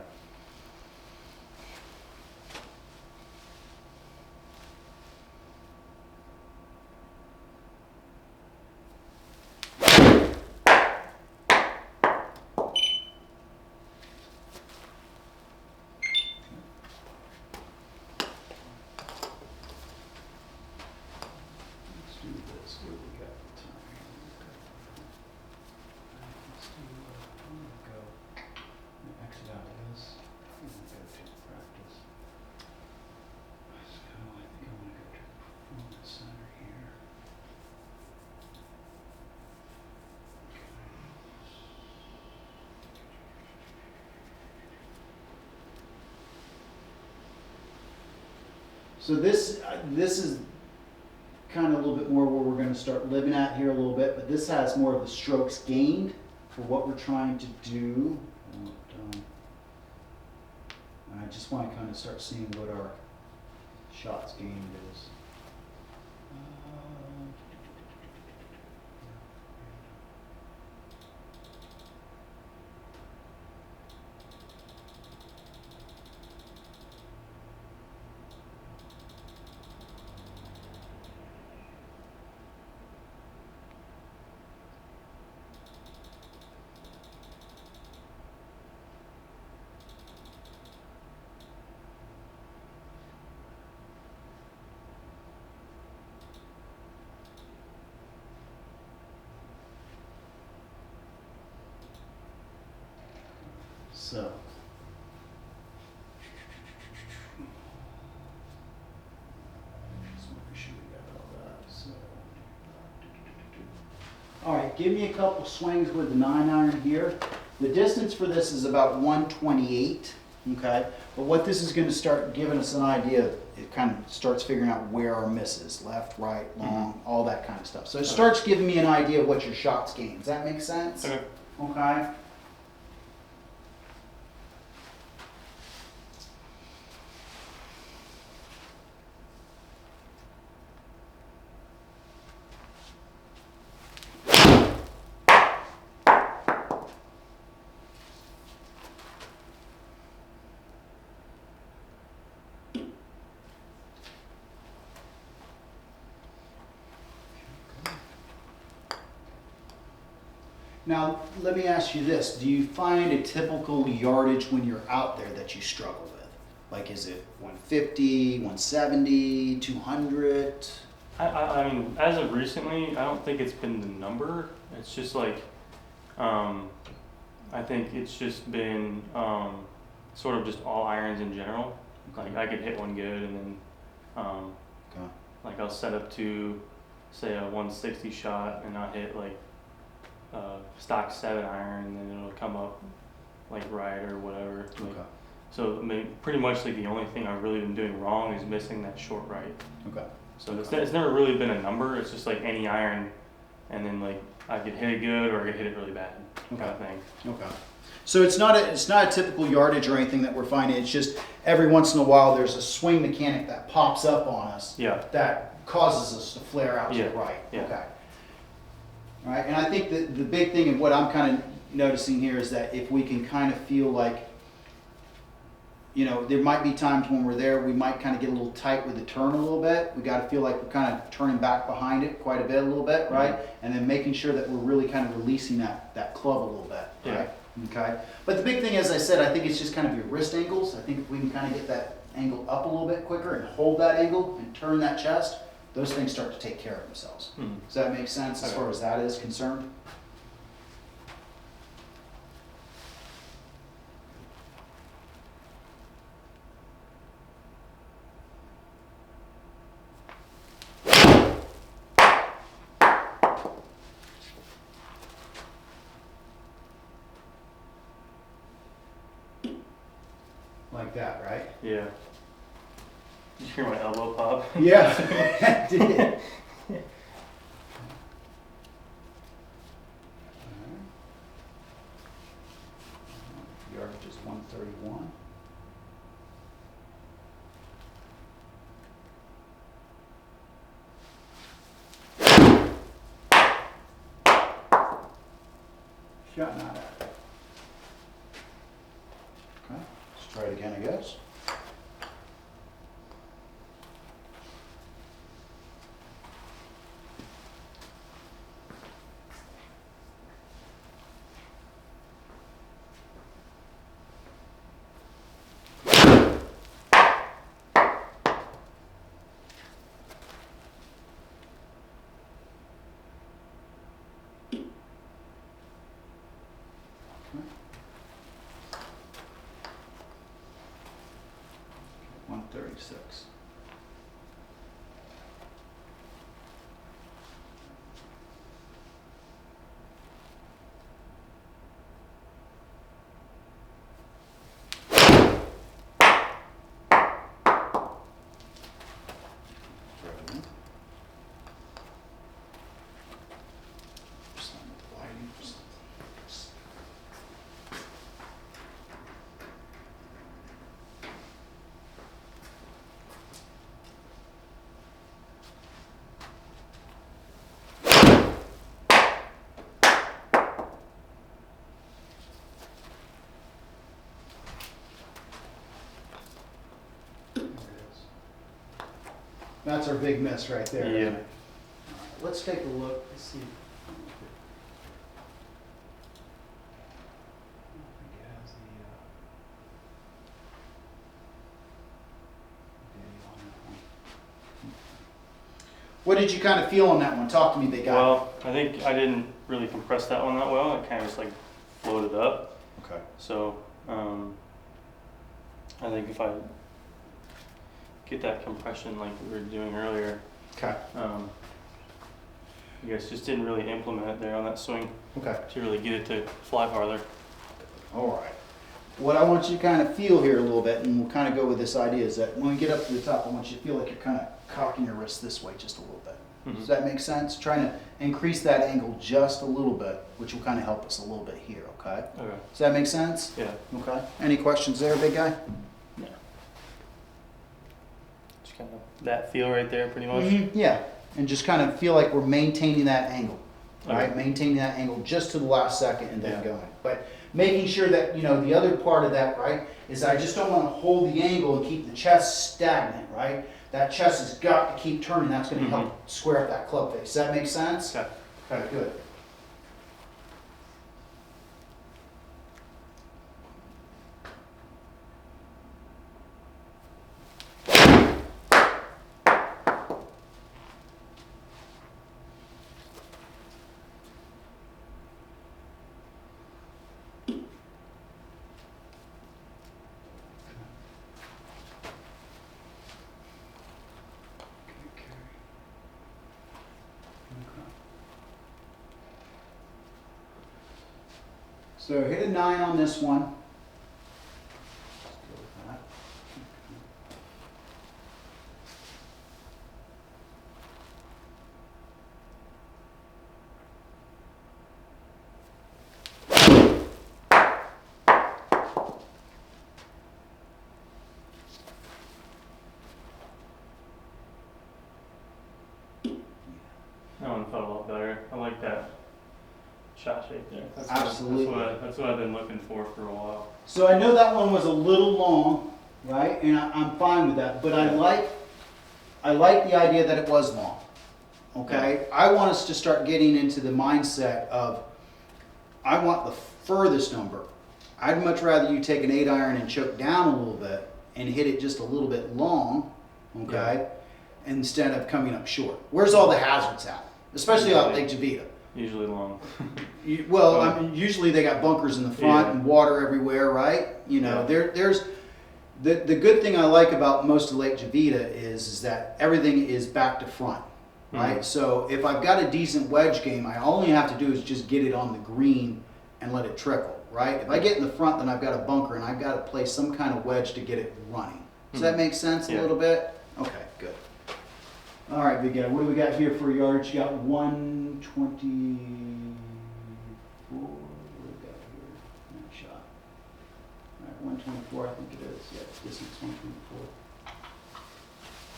Let's do this. What do we got for time here? Let's do, I'm gonna go, I'm gonna exit out of this. So this is kind of a little bit more where we're going to start living at here a little bit, but this has more of the strokes gained for what we're trying to do. And I just want to kind of start seeing what our shots gained is. So, just making sure we got all that. So, all right, give me a couple swings with the 9-iron here. The distance for this is about 128, okay? But what this is going to start giving us an idea, it kind of starts figuring out where our misses, left, right, long, all that kind of stuff. So it starts giving me an idea of what your shots gain. Does that make sense? Okay. Okay. Now, let me ask you this. Do you find a typical yardage when you're out there that you struggle with? Like, is it 150, 170, 200? I mean, as of recently, I don't think it's been the number. It's just like, I think it's just been sort of just all irons in general. Like I could hit one good, and then Okay. like I'll set up to say a 160 shot, and I'll hit like stock 7-iron, and then it'll come up like right or whatever. Like, Okay. so I mean, pretty much like the only thing I've really been doing wrong is missing that short right. Okay. So it's never really been a number. It's just like any iron, and then like I could hit it good or I could hit it really bad, kind of thing. Okay. So it's not a typical yardage or anything that we're finding. It's just every once in a while there's a swing mechanic that pops up on us Yeah. that causes us to flare out to the right. Yeah. Okay. All right. And I think that the big thing of what I'm kind of noticing here is that if we can kind of feel like, you know, there might be times when we're there, we might kind of get a little tight with the turn a little bit. We got to feel like we're kind of turning back behind it quite a bit, a little bit, right? And then making sure that we're really kind of releasing that club a little bit, right? Okay. But the big thing, as I said, I think it's just kind of your wrist angles. I think if we can kind of get that angle up a little bit quicker and hold that angle and turn that chest, those things start to take care of themselves. Does that make sense as far as that is concerned? Like that, right? Yeah. Did you hear my elbow pop? Yeah, I did. Yardage is 131. Shot not at it. Okay, let's try it again, I guess. Okay. 136. That's our big miss right there. Yeah. All right, let's take a look. Let's see. What did you kind of feel on that one? Talk to me, big guy. Well, I think I didn't really compress that one that well. It kind of just like floated up. Okay. So I think if I get that compression like we were doing earlier, Okay. you guys just didn't really implement it there on that swing Okay. to really get it to fly farther. All right. What I want you to kind of feel here a little bit, and we'll kind of go with this idea, is that when we get up to the top, I want you to feel like you're kind of cocking your wrist this way just a little bit. Mhm. Does that make sense? Trying to increase that angle just a little bit, which will kind of help us a little bit here, okay? Okay. Does that make sense? Yeah. Okay. Any questions there, big guy? Yeah. Just kind of that feel right there, pretty much. Yeah. And just kind of feel like we're maintaining that angle, right? Okay. Maintaining that angle just to the last second and then Yeah. going. But making sure that, you know, the other part of that, right, is I just don't want to hold the angle and keep the chest stagnant, right? That chest has got to keep turning. That's going to help square up that club face. Does that make sense? Okay. Okay, good. So hit a 9 on this one. That one felt a lot better. I like that shot shape there. Absolutely. That's what I've been looking for a while. So I know that one was a little long, right? And I'm fine with that, but I like the idea that it was long. Okay? I want us to start getting into the mindset of I want the furthest number. I'd much rather you take an 8-iron and choke down a little bit and hit it just a little bit long, okay? Instead of coming up short. Where's all the hazards at? Especially out Lake Javita. Usually long. Well, I mean, usually they got bunkers in the front and water everywhere, right? You know, there's the good thing I like about most of Lake Javita is that everything is back to front, right? So if I've got a decent wedge game, I only have to do is just get it on the green and let it trickle, right? If I get in the front, then I've got a bunker and I've got to place some kind of wedge to get it running. Does that make sense a little bit? Okay, good. All right, big guy. What do we got here for yardage? You got 124. What do we got here? That shot. All right, 124, I think it is. Yeah, distance 124.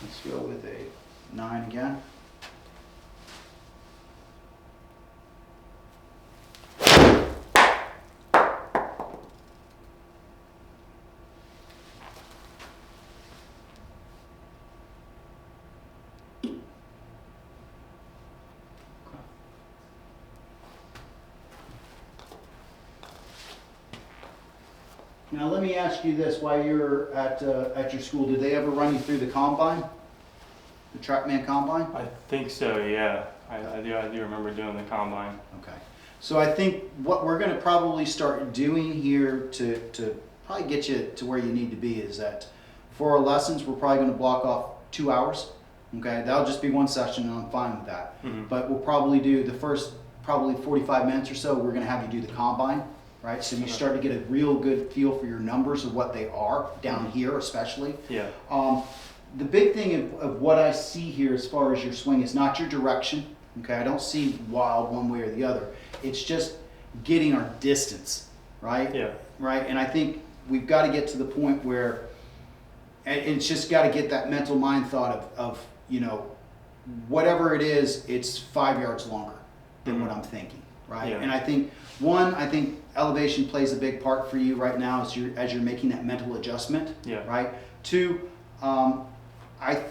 Let's go with a 9 again. Now let me ask you this: while you're at your school, did they ever run you through the combine, the TrackMan combine? I think so. Yeah, I do remember doing the combine. Okay. So I think what we're going to probably start doing here to probably get you to where you need to be is that for our lessons, we're probably going to block off 2 hours. Okay, that'll just be one session, and I'm fine with that. But we'll probably do the first probably 45 minutes or so. We're going to have you do the combine. Right, so you start to get a real good feel for your numbers of what they are down here, especially. Yeah. The big thing of what I see here as far as your swing is not your direction. Okay, I don't see wild one way or the other. It's just getting our distance, right? Yeah. Right, and I think we've got to get to the point where it's just got to get that mental mind thought of you know, whatever it is, it's 5 yards longer than what I'm thinking, right? Yeah. And I think elevation plays a big part for you right now as you're making that mental adjustment. Yeah. Right. 2, I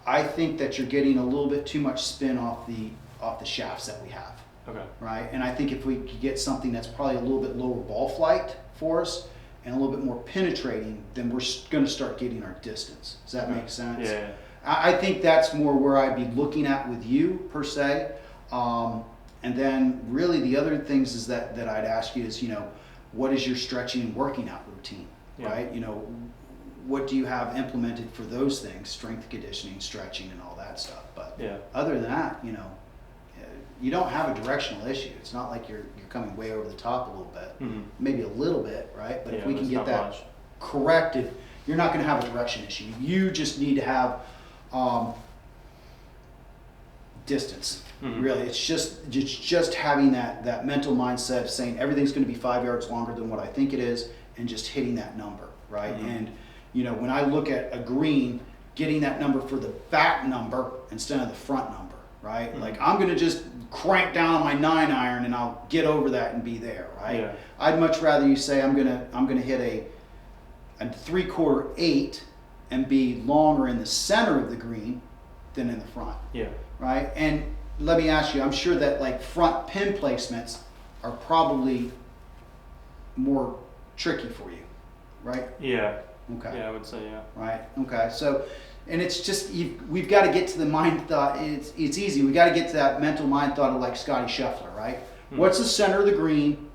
I think that you're getting a little bit too much spin off the shafts that we have. Okay. Right, and I think if we could get something that's probably a little bit lower ball flight for us and a little bit more penetrating, then we're going to start getting our distance. Does that make sense? Yeah. I think that's more where I'd be looking at with you per se. And then really the other things is that I'd ask you is, what is your stretching and working out routine, right? What do you have implemented for those things, strength conditioning, stretching, and all that stuff. But other than that, you don't have a directional issue. It's not like you're coming way over the top a little bit, maybe a little bit, right? But if we can get that corrected, you're not going to have a direction issue. You just need to have distance. Really, it's just having that mental mindset of saying everything's going to be 5 yards longer than what I think it is, and just hitting that number, right? And when I look at a green, getting that number for the back number instead of the front number, right? Like I'm going to just crank down on my 9-iron and I'll get over that and be there, right? I'd much rather you say I'm gonna hit a 3/4 8 and be longer in the center of the green than in the front. Right? And let me ask you, I'm sure that like front pin placements are probably more tricky for you, right? Okay. Yeah, I would say Right. Okay. So, and it's just we've got to get to the mind thought. It's easy. We got to get to that mental mind thought of like Scotty Scheffler, right? What's the center of the green?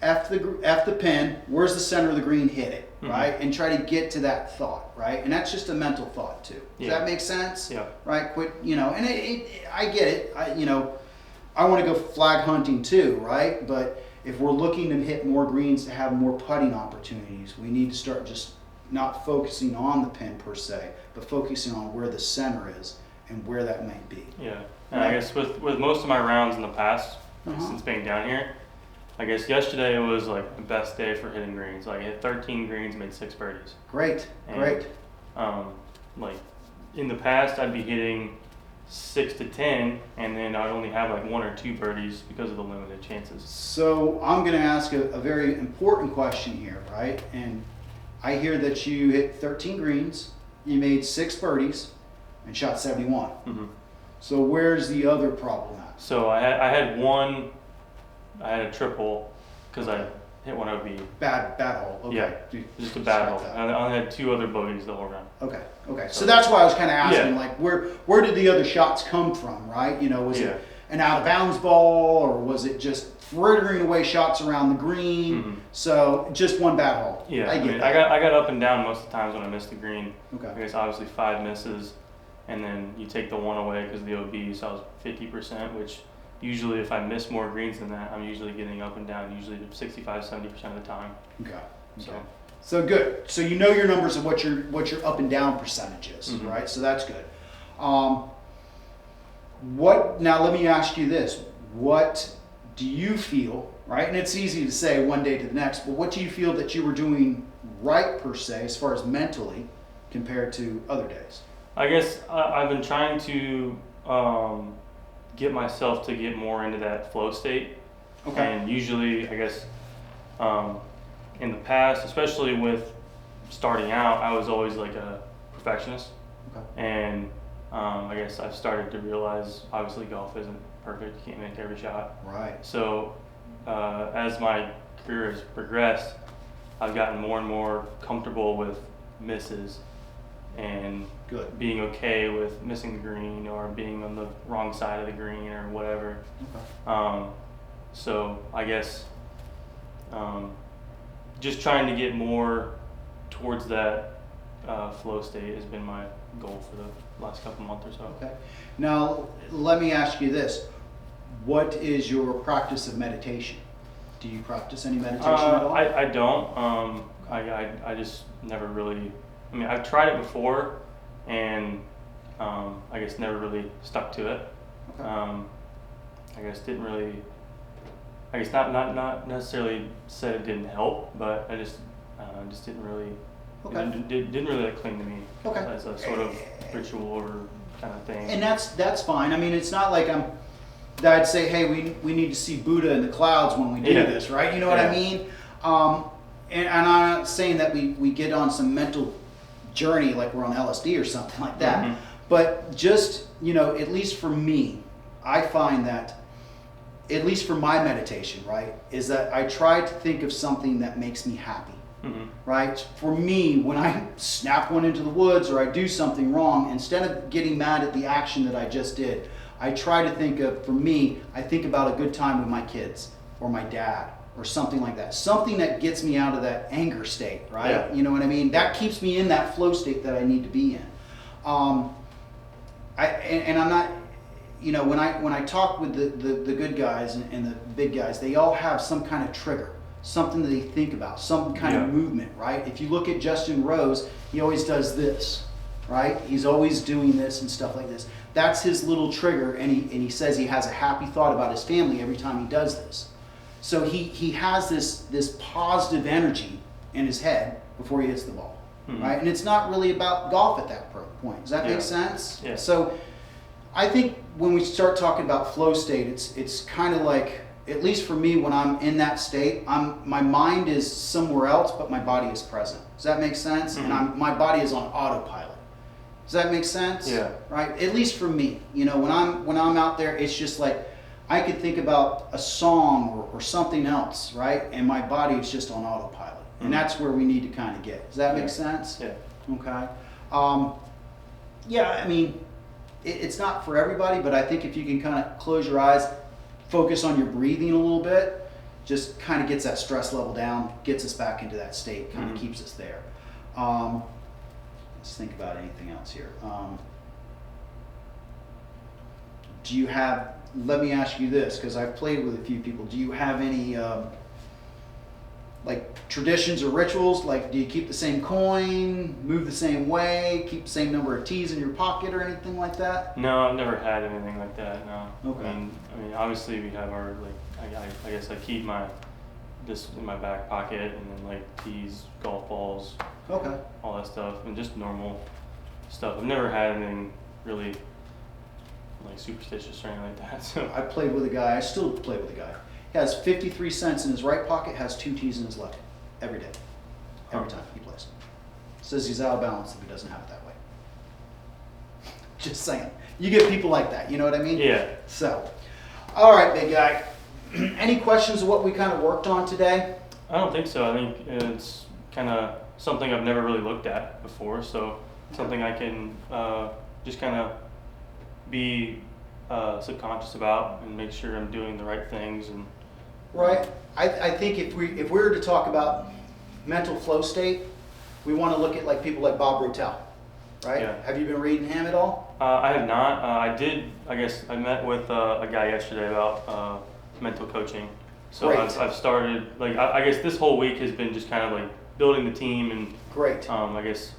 F the pin. Where's the center of the green? Hit it, right? And try to get to that thought, right? And that's just a mental thought too. Does that make sense? Right. Quit. And I get it. I want to go flag hunting too, right? But if we're looking to hit more greens to have more putting opportunities, we need to start just not focusing on the pin per se, but focusing on where the center is and where that might be. And I guess with most of my rounds in the past, since being down here, I guess yesterday was like the best day for hitting greens. Like I hit 13 greens, made 6 birdies. Great. Like in the past, I'd be hitting 6 to 10, and then I'd only have like 1 or 2 birdies because of the limited chances. So I'm going to ask a very important question here, right? And I hear that you hit 13 greens, you made 6 birdies, and shot 71. So where's the other problem at? So I had one. I had a triple because I hit one OB. Bad hole. Okay. Yeah, just a bad hole. I only had 2 other bogeys the whole round. Okay. So that's why I was kind of asking, like, where did the other shots come from, right? Was it an out of bounds ball, or was it just frittering away shots around the green? So just one bad hole. I get that. I got up and down most of the times when I missed the green. Okay. I guess obviously 5 misses, and then you take the 1 away because of the OB, so I was 50%, which usually if I miss more greens than that, I'm usually getting up and down, usually 65-70% of the time. Okay. So good. So you know your numbers of what your up and down percentage is, right? So that's good. Now let me ask you this. What do you feel, right? And it's easy to say one day to the next, but what do you feel that you were doing right per se as far as mentally compared to other days? I guess I've been trying to get myself to get more into that flow state. And usually, I guess, in the past, especially with starting out, I was always like a perfectionist. And I guess I've started to realize, obviously, golf isn't perfect. You can't make every shot. Right. So as my career has progressed, I've gotten more and more comfortable with misses and being okay with missing the green or being on the wrong side of the green or whatever. So I guess just trying to get more towards that flow state has been my goal for the last couple months or so. Okay. Now let me ask you this: what is your practice of meditation? Do you practice any meditation at all? I don't. I just never really. I mean, I've tried it before, and I guess never really stuck to it. I guess didn't really. I guess not necessarily said it didn't help, but I just didn't really. Didn't really cling to me as a sort of ritual or kind of thing. And that's fine. I mean, it's not like I'd say, hey, we need to see Buddha in the clouds when we do this, right? You know what I mean? And I'm not saying that we get on some mental journey like we're on LSD or something like that. But just, at least for me, I find that, at least for my meditation, right, is that I try to think of something that makes me happy, right? For me, when I snap one into the woods or I do something wrong, instead of getting mad at the action that I just did, I try to think of, for me, I think about a good time with my kids or my dad or something like that. Something that gets me out of that anger state, right? Yeah. You know what I mean? That keeps me in that flow state that I need to be in. I'm not, when I talk with the good guys and the big guys, they all have some kind of trigger, something that they think about, some kind of movement, right? If you look at Justin Rose, he always does this, right? He's always doing this and stuff like this. That's his little trigger, and he says he has a happy thought about his family every time he does this. So he has this positive energy in his head before he hits the ball, right? And it's not really about golf at that point. Does that make sense? Yeah. So I think when we start talking about flow state, it's kind of like, at least for me, when I'm in that state, my mind is somewhere else, but my body is present. Does that make sense? And my body is on autopilot. Does that make sense? Yeah. Right. At least for me, when I'm out there, it's just like I could think about a song or something else, right? And my body is just on autopilot, and that's where we need to kind of get. Does that make sense? Yeah. Okay. Yeah. I mean, it's not for everybody, but I think if you can kind of close your eyes, focus on your breathing a little bit, just kind of gets that stress level down, gets us back into that state, kind of keeps us there. Let's think about anything else here. Do you have, let me ask you this, because I've played with a few people, do you have any like traditions or rituals? Like, do you keep the same coin, move the same way, keep the same number of tees in your pocket or anything like that? No, I've never had anything like that. No. Okay. I mean, obviously we have our I guess I keep this in my back pocket, and then like tees, golf balls, Okay. all that stuff, and just normal stuff. I've never had anything really like superstitious or anything like that. So I played with a guy, I still play with a guy. He has 53 cents in his right pocket, has 2 tees in his left every day. Every time he plays. Says he's out of balance if he doesn't have it that way. Just saying. You get people like that, you know what I mean? yeah. So, all right, big guy. Any questions of what we kind of worked on today? I don't think so. I think it's kind of something I've never really looked at before, so something I can just kind of be subconscious about and make sure I'm doing the right things. And Right. I think if we were to talk about mental flow state, we want to look at like people like Bob Rotel, right? Yeah. Have you been reading him at all? I have not. I did. I guess I met with a guy yesterday about mental coaching. So Great. I've started. Like I guess this whole week has been just kind of like building the team and Great. I guess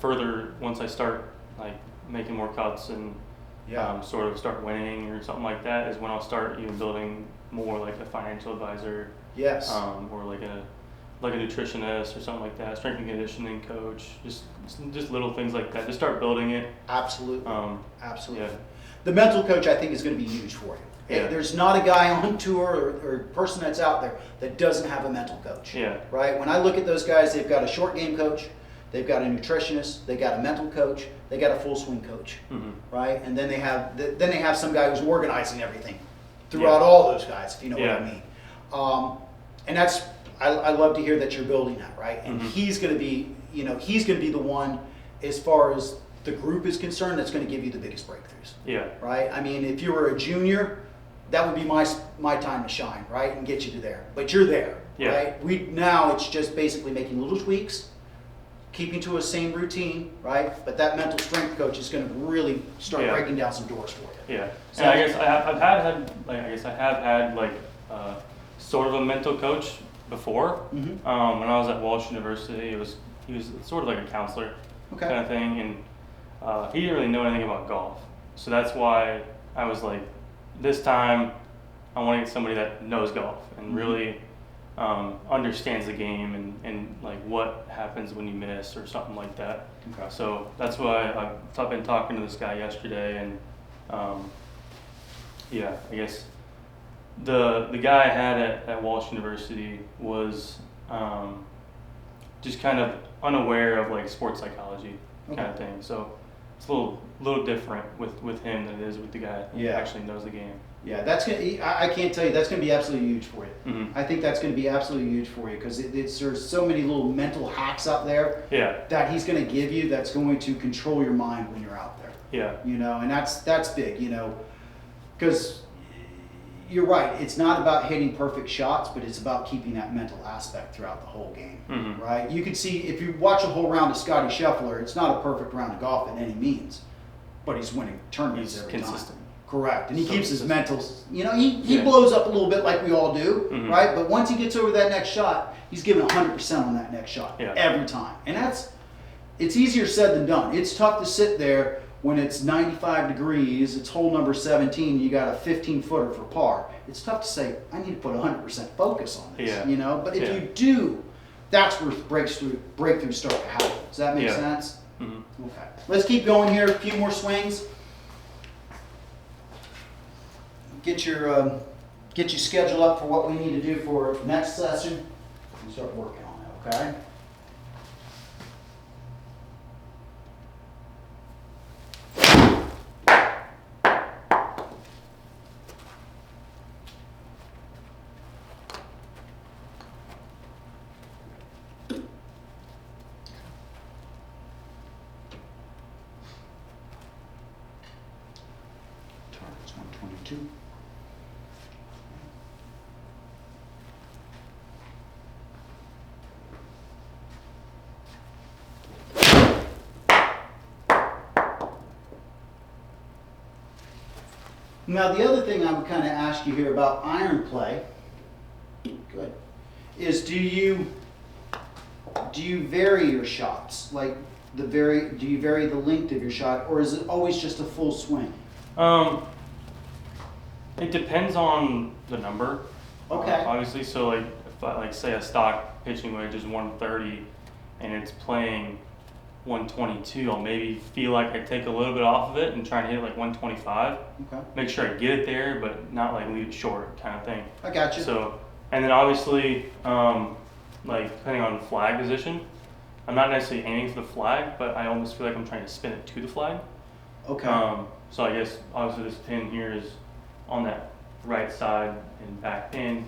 further once I start like making more cuts and Yeah. sort of start winning or something like that is when I'll start even building more like a financial advisor, Yes. or like a nutritionist or something like that, strength and conditioning coach, just little things like that. Just start building it. Absolutely. Absolutely. Yeah. The mental coach, I think, is going to be huge for you. Yeah. There's not a guy on tour or person that's out there that doesn't have a mental coach. Yeah. Right? When I look at those guys, they've got a short game coach, they've got a nutritionist, they got a mental coach, they got a full swing coach. Mm-hmm. Right? And then they have some guy who's organizing everything throughout all those guys, if you know what I mean. And that's I love to hear that you're building that, right? And he's going to be, he's going to be the one, as far as the group is concerned, that's going to give you the biggest breakthroughs. Yeah. Right? I mean, if you were a junior, that would be my time to shine, right? And get you to there. But you're there, Yeah. right? Now it's just basically making little tweaks, keeping to a same routine, right? But that mental strength coach is going to really start breaking down some doors for you. Yeah. So- And I guess I have had like sort of a mental coach before. Mhm. When I was at Walsh University, he was sort of like a counselor Okay. kind of thing, and he didn't really know anything about golf. So that's why I was like, this time I want to get somebody that knows golf and really understands the game and like what happens when you miss or something like that. Okay. So that's why I've been talking to this guy yesterday, and yeah, I guess the guy I had at Walsh University was just kind of unaware of like sports psychology. kind of thing. So it's a little different with him than it is with the guy who actually knows the game. Yeah, that's gonna. I can't tell you. That's gonna be absolutely huge for you. Mm-hmm. I think that's gonna be absolutely huge for you because there's so many little mental hacks out there that he's gonna give you that's going to control your mind when you're out there. Yeah. You know, and that's big. You know, because you're right. It's not about hitting perfect shots, but it's about keeping that mental aspect throughout the whole game. Mm-hmm. Right? You can see if you watch a whole round of Scotty Scheffler, it's not a perfect round of golf in any means, but he's winning tournaments every consistent. time. Correct, and he keeps his consistent. mental, you know, he blows up a little bit like we all do, Mm-hmm. right? But once he gets over that next shot, he's giving 100% on that next shot every time. And it's easier said than done. It's tough to sit there when it's 95 degrees, it's hole number 17, you got a 15-footer for par. It's tough to say, I need to put 100% focus on this, you know? But if you do, that's where breakthroughs start to happen. Does that make sense? Mm-hmm. Okay. Let's keep going here, a few more swings. Get you scheduled up for what we need to do for next session and start working on it, okay? Target's 122. Now, the other thing I would kind of ask you here about iron play, good, is do you vary your shots? Like do you vary the length of your shot, or is it always just a full swing? It depends on the number. Okay. Obviously, so like if I like say a stock pitching wedge is 130 and it's playing 122, I'll maybe feel like I take a little bit off of it and try and hit it like 125. Okay. Make sure I get it there, but not like leave it short kind of thing. I got you. So, and then obviously, like depending on the flag position, I'm not necessarily aiming for the flag, but I almost feel like I'm trying to spin it to the flag. Okay. So I guess obviously this pin here is on that right side and back pin.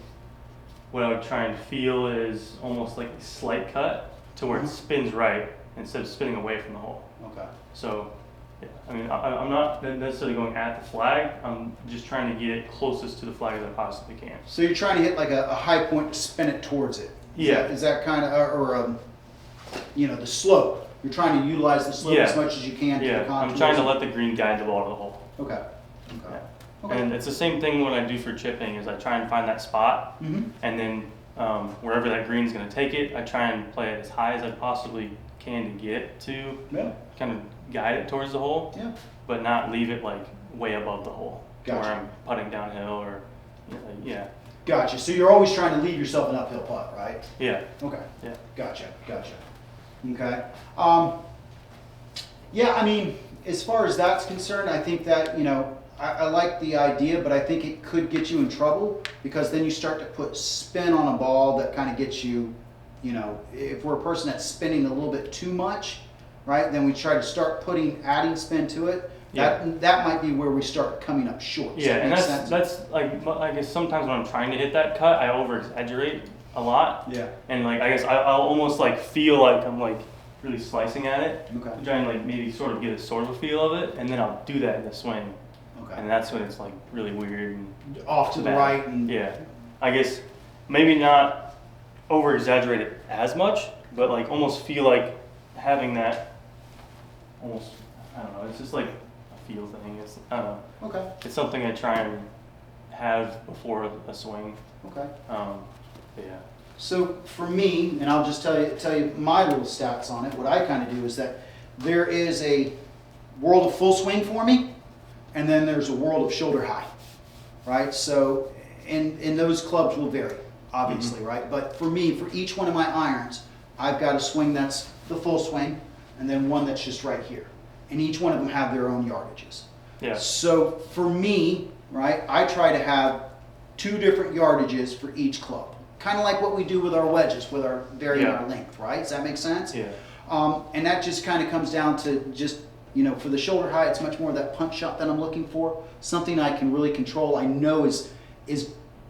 What I would try and feel is almost like a slight cut to where it spins right instead of spinning away from the hole. Okay. So, yeah, I mean, I'm not necessarily going at the flag. I'm just trying to get it closest to the flag as I possibly can. So you're trying to hit like a high point to spin it towards it. Is that kind of, or you know, the slope? You're trying to utilize the slope as much as you can. Yeah, I'm trying to let the green guide the ball to the hole. Okay. Yeah. Okay. And it's the same thing when I do for chipping is I try and find that spot, and then wherever that green's going to take it, I try and play it as high as I possibly can to get to kind of guide it towards the hole, but not leave it like way above the hole where I'm putting downhill or, Gotcha. So you're always trying to leave yourself an uphill putt, right? Yeah. Okay. Yeah. Gotcha. Okay. Yeah, I mean, as far as that's concerned, I think that, you know, I like the idea, but I think it could get you in trouble because then you start to put spin on a ball that kind of gets you, you know, if we're a person that's spinning a little bit too much, right, then we try to start adding spin to it. That might be where we start coming up short. Yeah, and that's like, I guess sometimes when I'm trying to hit that cut, I over exaggerate a lot. Yeah. And like, I guess I'll almost like feel like I'm like really slicing at it. Okay. Trying to like maybe sort of get a sort of a feel of it, and then I'll do that in the swing. Okay. And that's when it's like really weird and off to the right. And yeah, I guess maybe not over exaggerate it as much, but like almost feel like having that almost, I don't know, it's just like a feel thing. It's, I don't know. Okay. It's something I try and have before a swing. Okay. Yeah. So for me, and I'll just tell you my little stats on it, what I kind of do is that there is a world of full swing for me, and then there's a world of shoulder high, right? So, and those clubs will vary, obviously, right? But for me, for each one of my irons, I've got a swing that's the full swing, and then one that's just right here. And each one of them have their own yardages. Yeah. So for me, right, I try to have 2 different yardages for each club. Kind of like what we do with our wedges, with our varying our length, right? Does that make sense? Yeah. And that just kind of comes down to just, you know, for the shoulder height, it's much more of that punch shot that I'm looking for. Something I can really control. I know is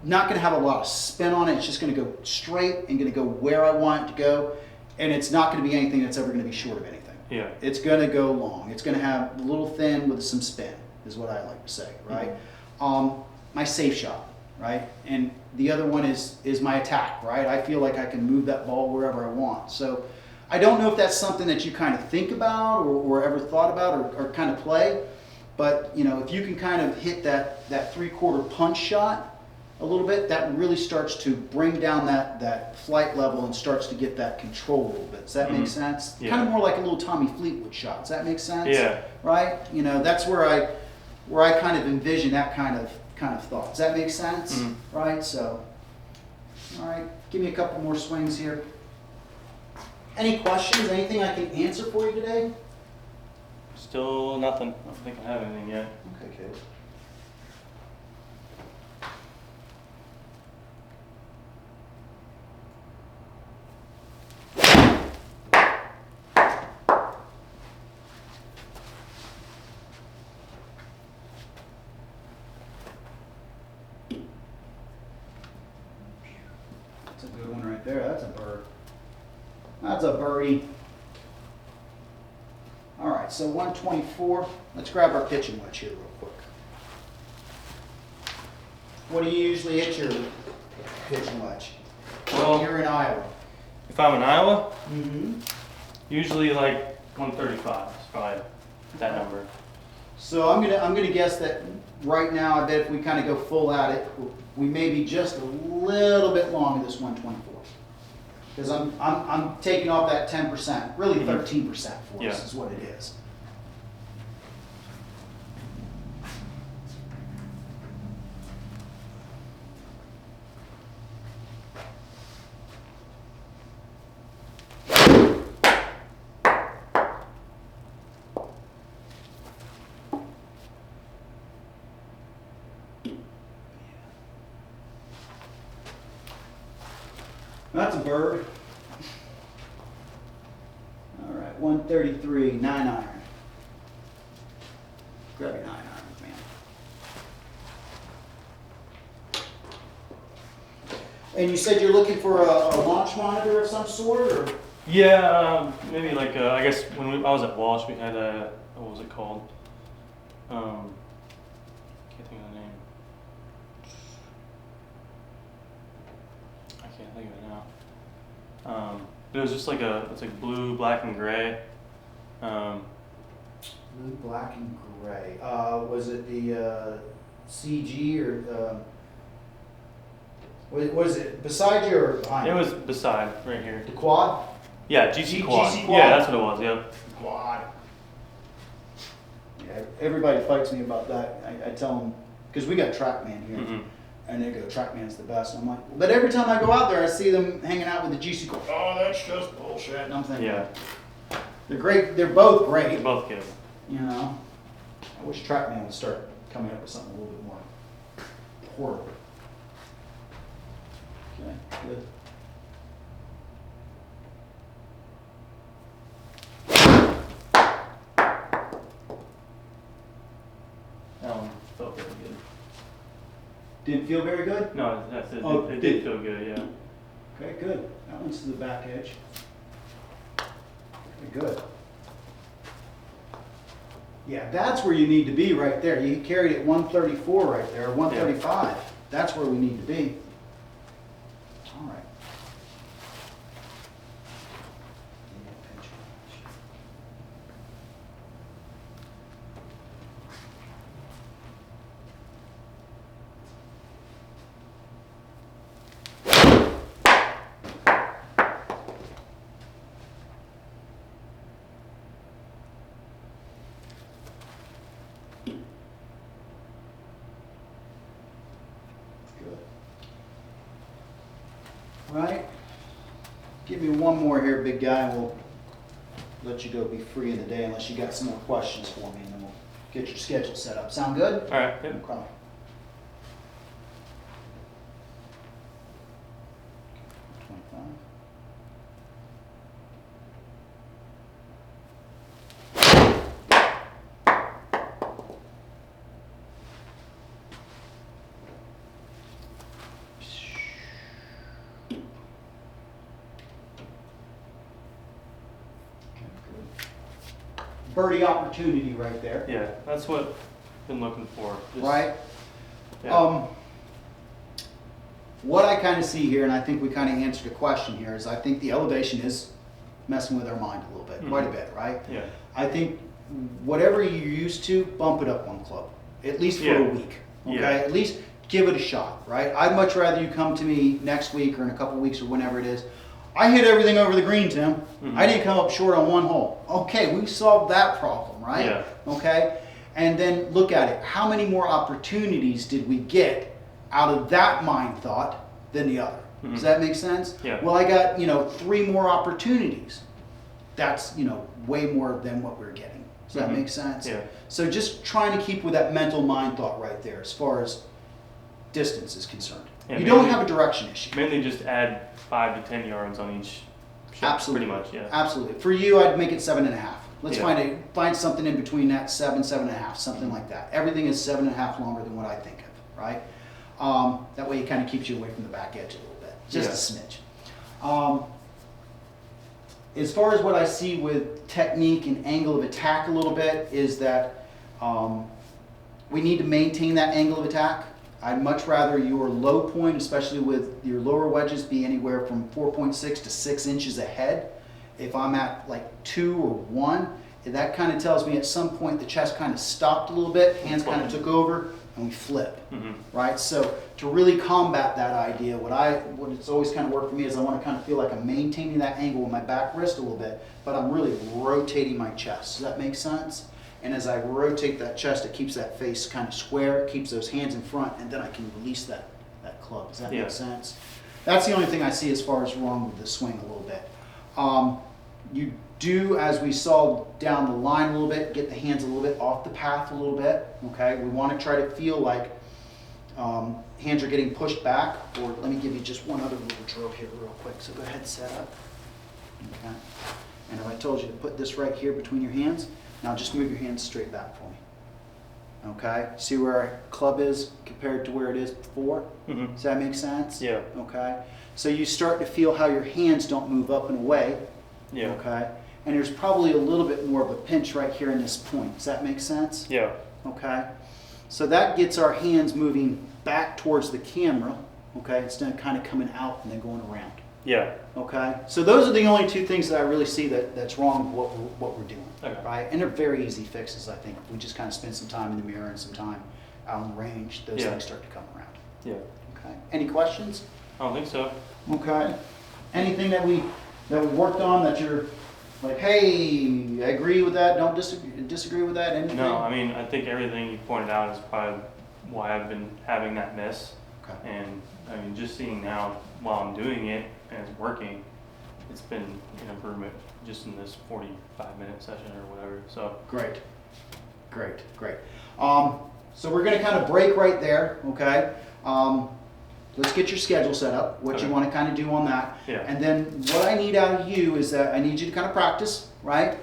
not going to have a lot of spin on it. It's just going to go straight and going to go where I want it to go. And it's not going to be anything that's ever going to be short of anything. Yeah. It's going to go long. It's going to have a little thin with some spin, is what I like to say, right? My safe shot, right? And the other one is my attack, right? I feel like I can move that ball wherever I want. So I don't know if that's something that you kind of think about or ever thought about or kind of play, but you know, if you can kind of hit that 3/4 punch shot a little bit, that really starts to bring down that flight level and starts to get that control a little bit. Does that make sense? Yeah. Kind of more like a little Tommy Fleetwood shot. Does that make sense? Yeah. Right? You know, that's where I kind of envision that kind of thought. Does that make sense? Right? So, all right, give me a couple more swings here. Any questions? Anything I can answer for you today? Still nothing. I don't think I have anything yet. Okay, kid. That's a good one right there. That's a bird. That's a birdie. All right, so 124. Let's grab our pitching wedge here real quick. What do you usually hit your pitching wedge? Well, You're in Iowa. if I'm in Iowa, Mm-hmm. usually like 135 is probably that number. So I'm gonna guess that right now, I bet if we kind of go full at it, we may be just a little bit long of this 124. Because I'm taking off that 10%, really 13% for us Yeah. is what it is. That's a bird. All right, 133, 9-iron. Grab your 9-iron, man. And you said you're looking for a launch monitor of some sort, or? Yeah, maybe like I guess when I was at Walsh, we had a what was it called? Can't think of the name. I can't think of it now. But it was just like it's like blue, black, and gray. Blue, black, and gray. Was it the CG or was it beside you or behind It you? was beside right here. The quad? Yeah, GC Quad. GC Quad. Yeah, that's what it was. Yep. Quad. Yeah, everybody fights me about that. I tell them, because we got TrackMan here, Mm-hmm. and they go, TrackMan's the best. I'm like, but every time I go out there, I see them hanging out with the GC Quad. Oh, that's just bullshit. And I'm thinking, Yeah, they're great. They're both they're great. both good. You know, I wish TrackMan would start coming up with something a little bit more horrible. Okay, good. That one felt really good. Didn't feel very good? No, that's it. Oh, It did- did feel good. Yeah. Okay, good. That one's to the back edge. Okay, good. Yeah, that's where you need to be right there. You carried it 134 right there, 135. That's where we need to be. All right. Good. All right. Give me one more here, big guy, and we'll let you go be free in the day unless you got some more questions for me, and then we'll get your schedule set up. Sound good? All right. Yep. Okay. birdie opportunity right there, Yeah, that's what I've been looking for. Just- right? Yeah. What I kind of see here, and I think we kind of answered a question here, is I think the elevation is messing with our mind a little bit, quite a bit, right? Yeah. I think whatever you're used to, bump it up one club, at least for Yeah. a week, okay? Yeah. At least give it a shot, right? I'd much rather you come to me next week or in a couple weeks or whenever it is. I hit everything over the green, Tim. I didn't come up short on one hole. Okay, we've solved that problem, right? Yeah. Okay? And then look at it. How many more opportunities did we get out of that mind thought than the other? Does that make sense? Yeah. Well, I got, 3 more opportunities. That's, way more than what we're getting. Does that make sense? Yeah. So just trying to keep with that mental mind thought right there as far as distance is concerned. Yeah, you don't mainly- have a direction issue. Mainly just add 5 to 10 yards on each shot. Absolutely. Pretty much, yeah. Absolutely. For you, I'd make it 7.5. Let's Yeah. find something in between that 7.5, something like that. Everything is 7.5 longer than what I think of, right? That way it kind of keeps you away from the back edge a little bit, just a smidge. As far as what I see with technique and angle of attack a little bit is that we need to maintain that angle of attack. I'd much rather your low point, especially with your lower wedges, be anywhere from 4.6 to 6 inches ahead. If I'm at like 2 or 1, that kind of tells me at some point the chest kind of stopped a little bit, hands kind of took over, and we flip, right? So to really combat that idea, what it's always kind of worked for me is I want to kind of feel like I'm maintaining that angle with my back wrist a little bit, but I'm really rotating my chest. Does that make sense? And as I rotate that chest, it keeps that face kind of square, it keeps those hands in front, and then I can release that club. Does that make sense? That's the only thing I see as far as wrong with the swing a little bit. You do, as we saw down the line a little bit, get the hands a little bit off the path a little bit, okay? We want to try to feel like hands are getting pushed back, or let me give you just one other little drill here real quick. So go ahead and set up, okay? And if I told you to put this right here between your hands, now just move your hands straight back for me, okay? See where our club is compared to where it is before? Does that make sense? Yeah. Okay? So you start to feel how your hands don't move up and away. Yeah. Okay? And there's probably a little bit more of a pinch right here in this point. Does that make sense? Yeah. Okay? So that gets our hands moving back towards the camera, okay, instead of kind of coming out and then going around. Yeah. Okay? So those are the only 2 things that I really see that's wrong with what we're doing. Okay. Right? And they're very easy fixes, I think. If we just kind of spend some time in the mirror and some time out on the range, those things start to come around. Yeah. Okay? Any questions? I don't think so. Okay. Anything that we worked on that you're like, hey, I agree with that, don't disagree with that, anything? No, I mean, I think everything you pointed out is probably why I've been having that miss. Okay. And I mean, just seeing now while I'm doing it and it's working, it's been an improvement just in this 45-minute session or whatever. So Great. So we're going to kind of break right there, okay? Let's get your schedule set up, what you Okay. want to kind of do on that. Yeah. And then what I need out of you is that I need you to kind of practice, right?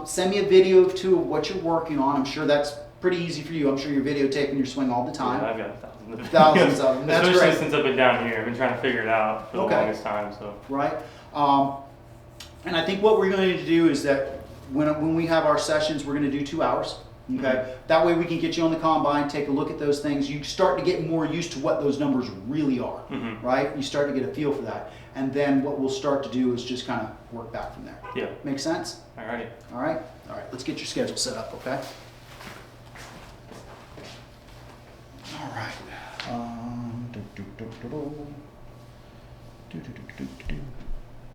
Send me a video of 2 of what you're working on. I'm sure that's pretty easy for you. I'm sure you're videotaping your swing all the time. yeah, I've got thousands of Thousands of them. That's Especially great. since I've been down here. I've been trying to figure it out for the Okay. longest time. So Right? And I think what we're going to do is that when we have our sessions, we're going to do 2 hours. Okay? That way we can get you on the combine, take a look at those things. You start to get more used to what those numbers really are. Right? You start to get a feel for that. And then what we'll start to do is just kind of work back from there. yeah. Make sense? Alrighty. All right? All right. Let's get your schedule set up, okay? All right. Do, do, do, do, do. Do, do, do, do, do.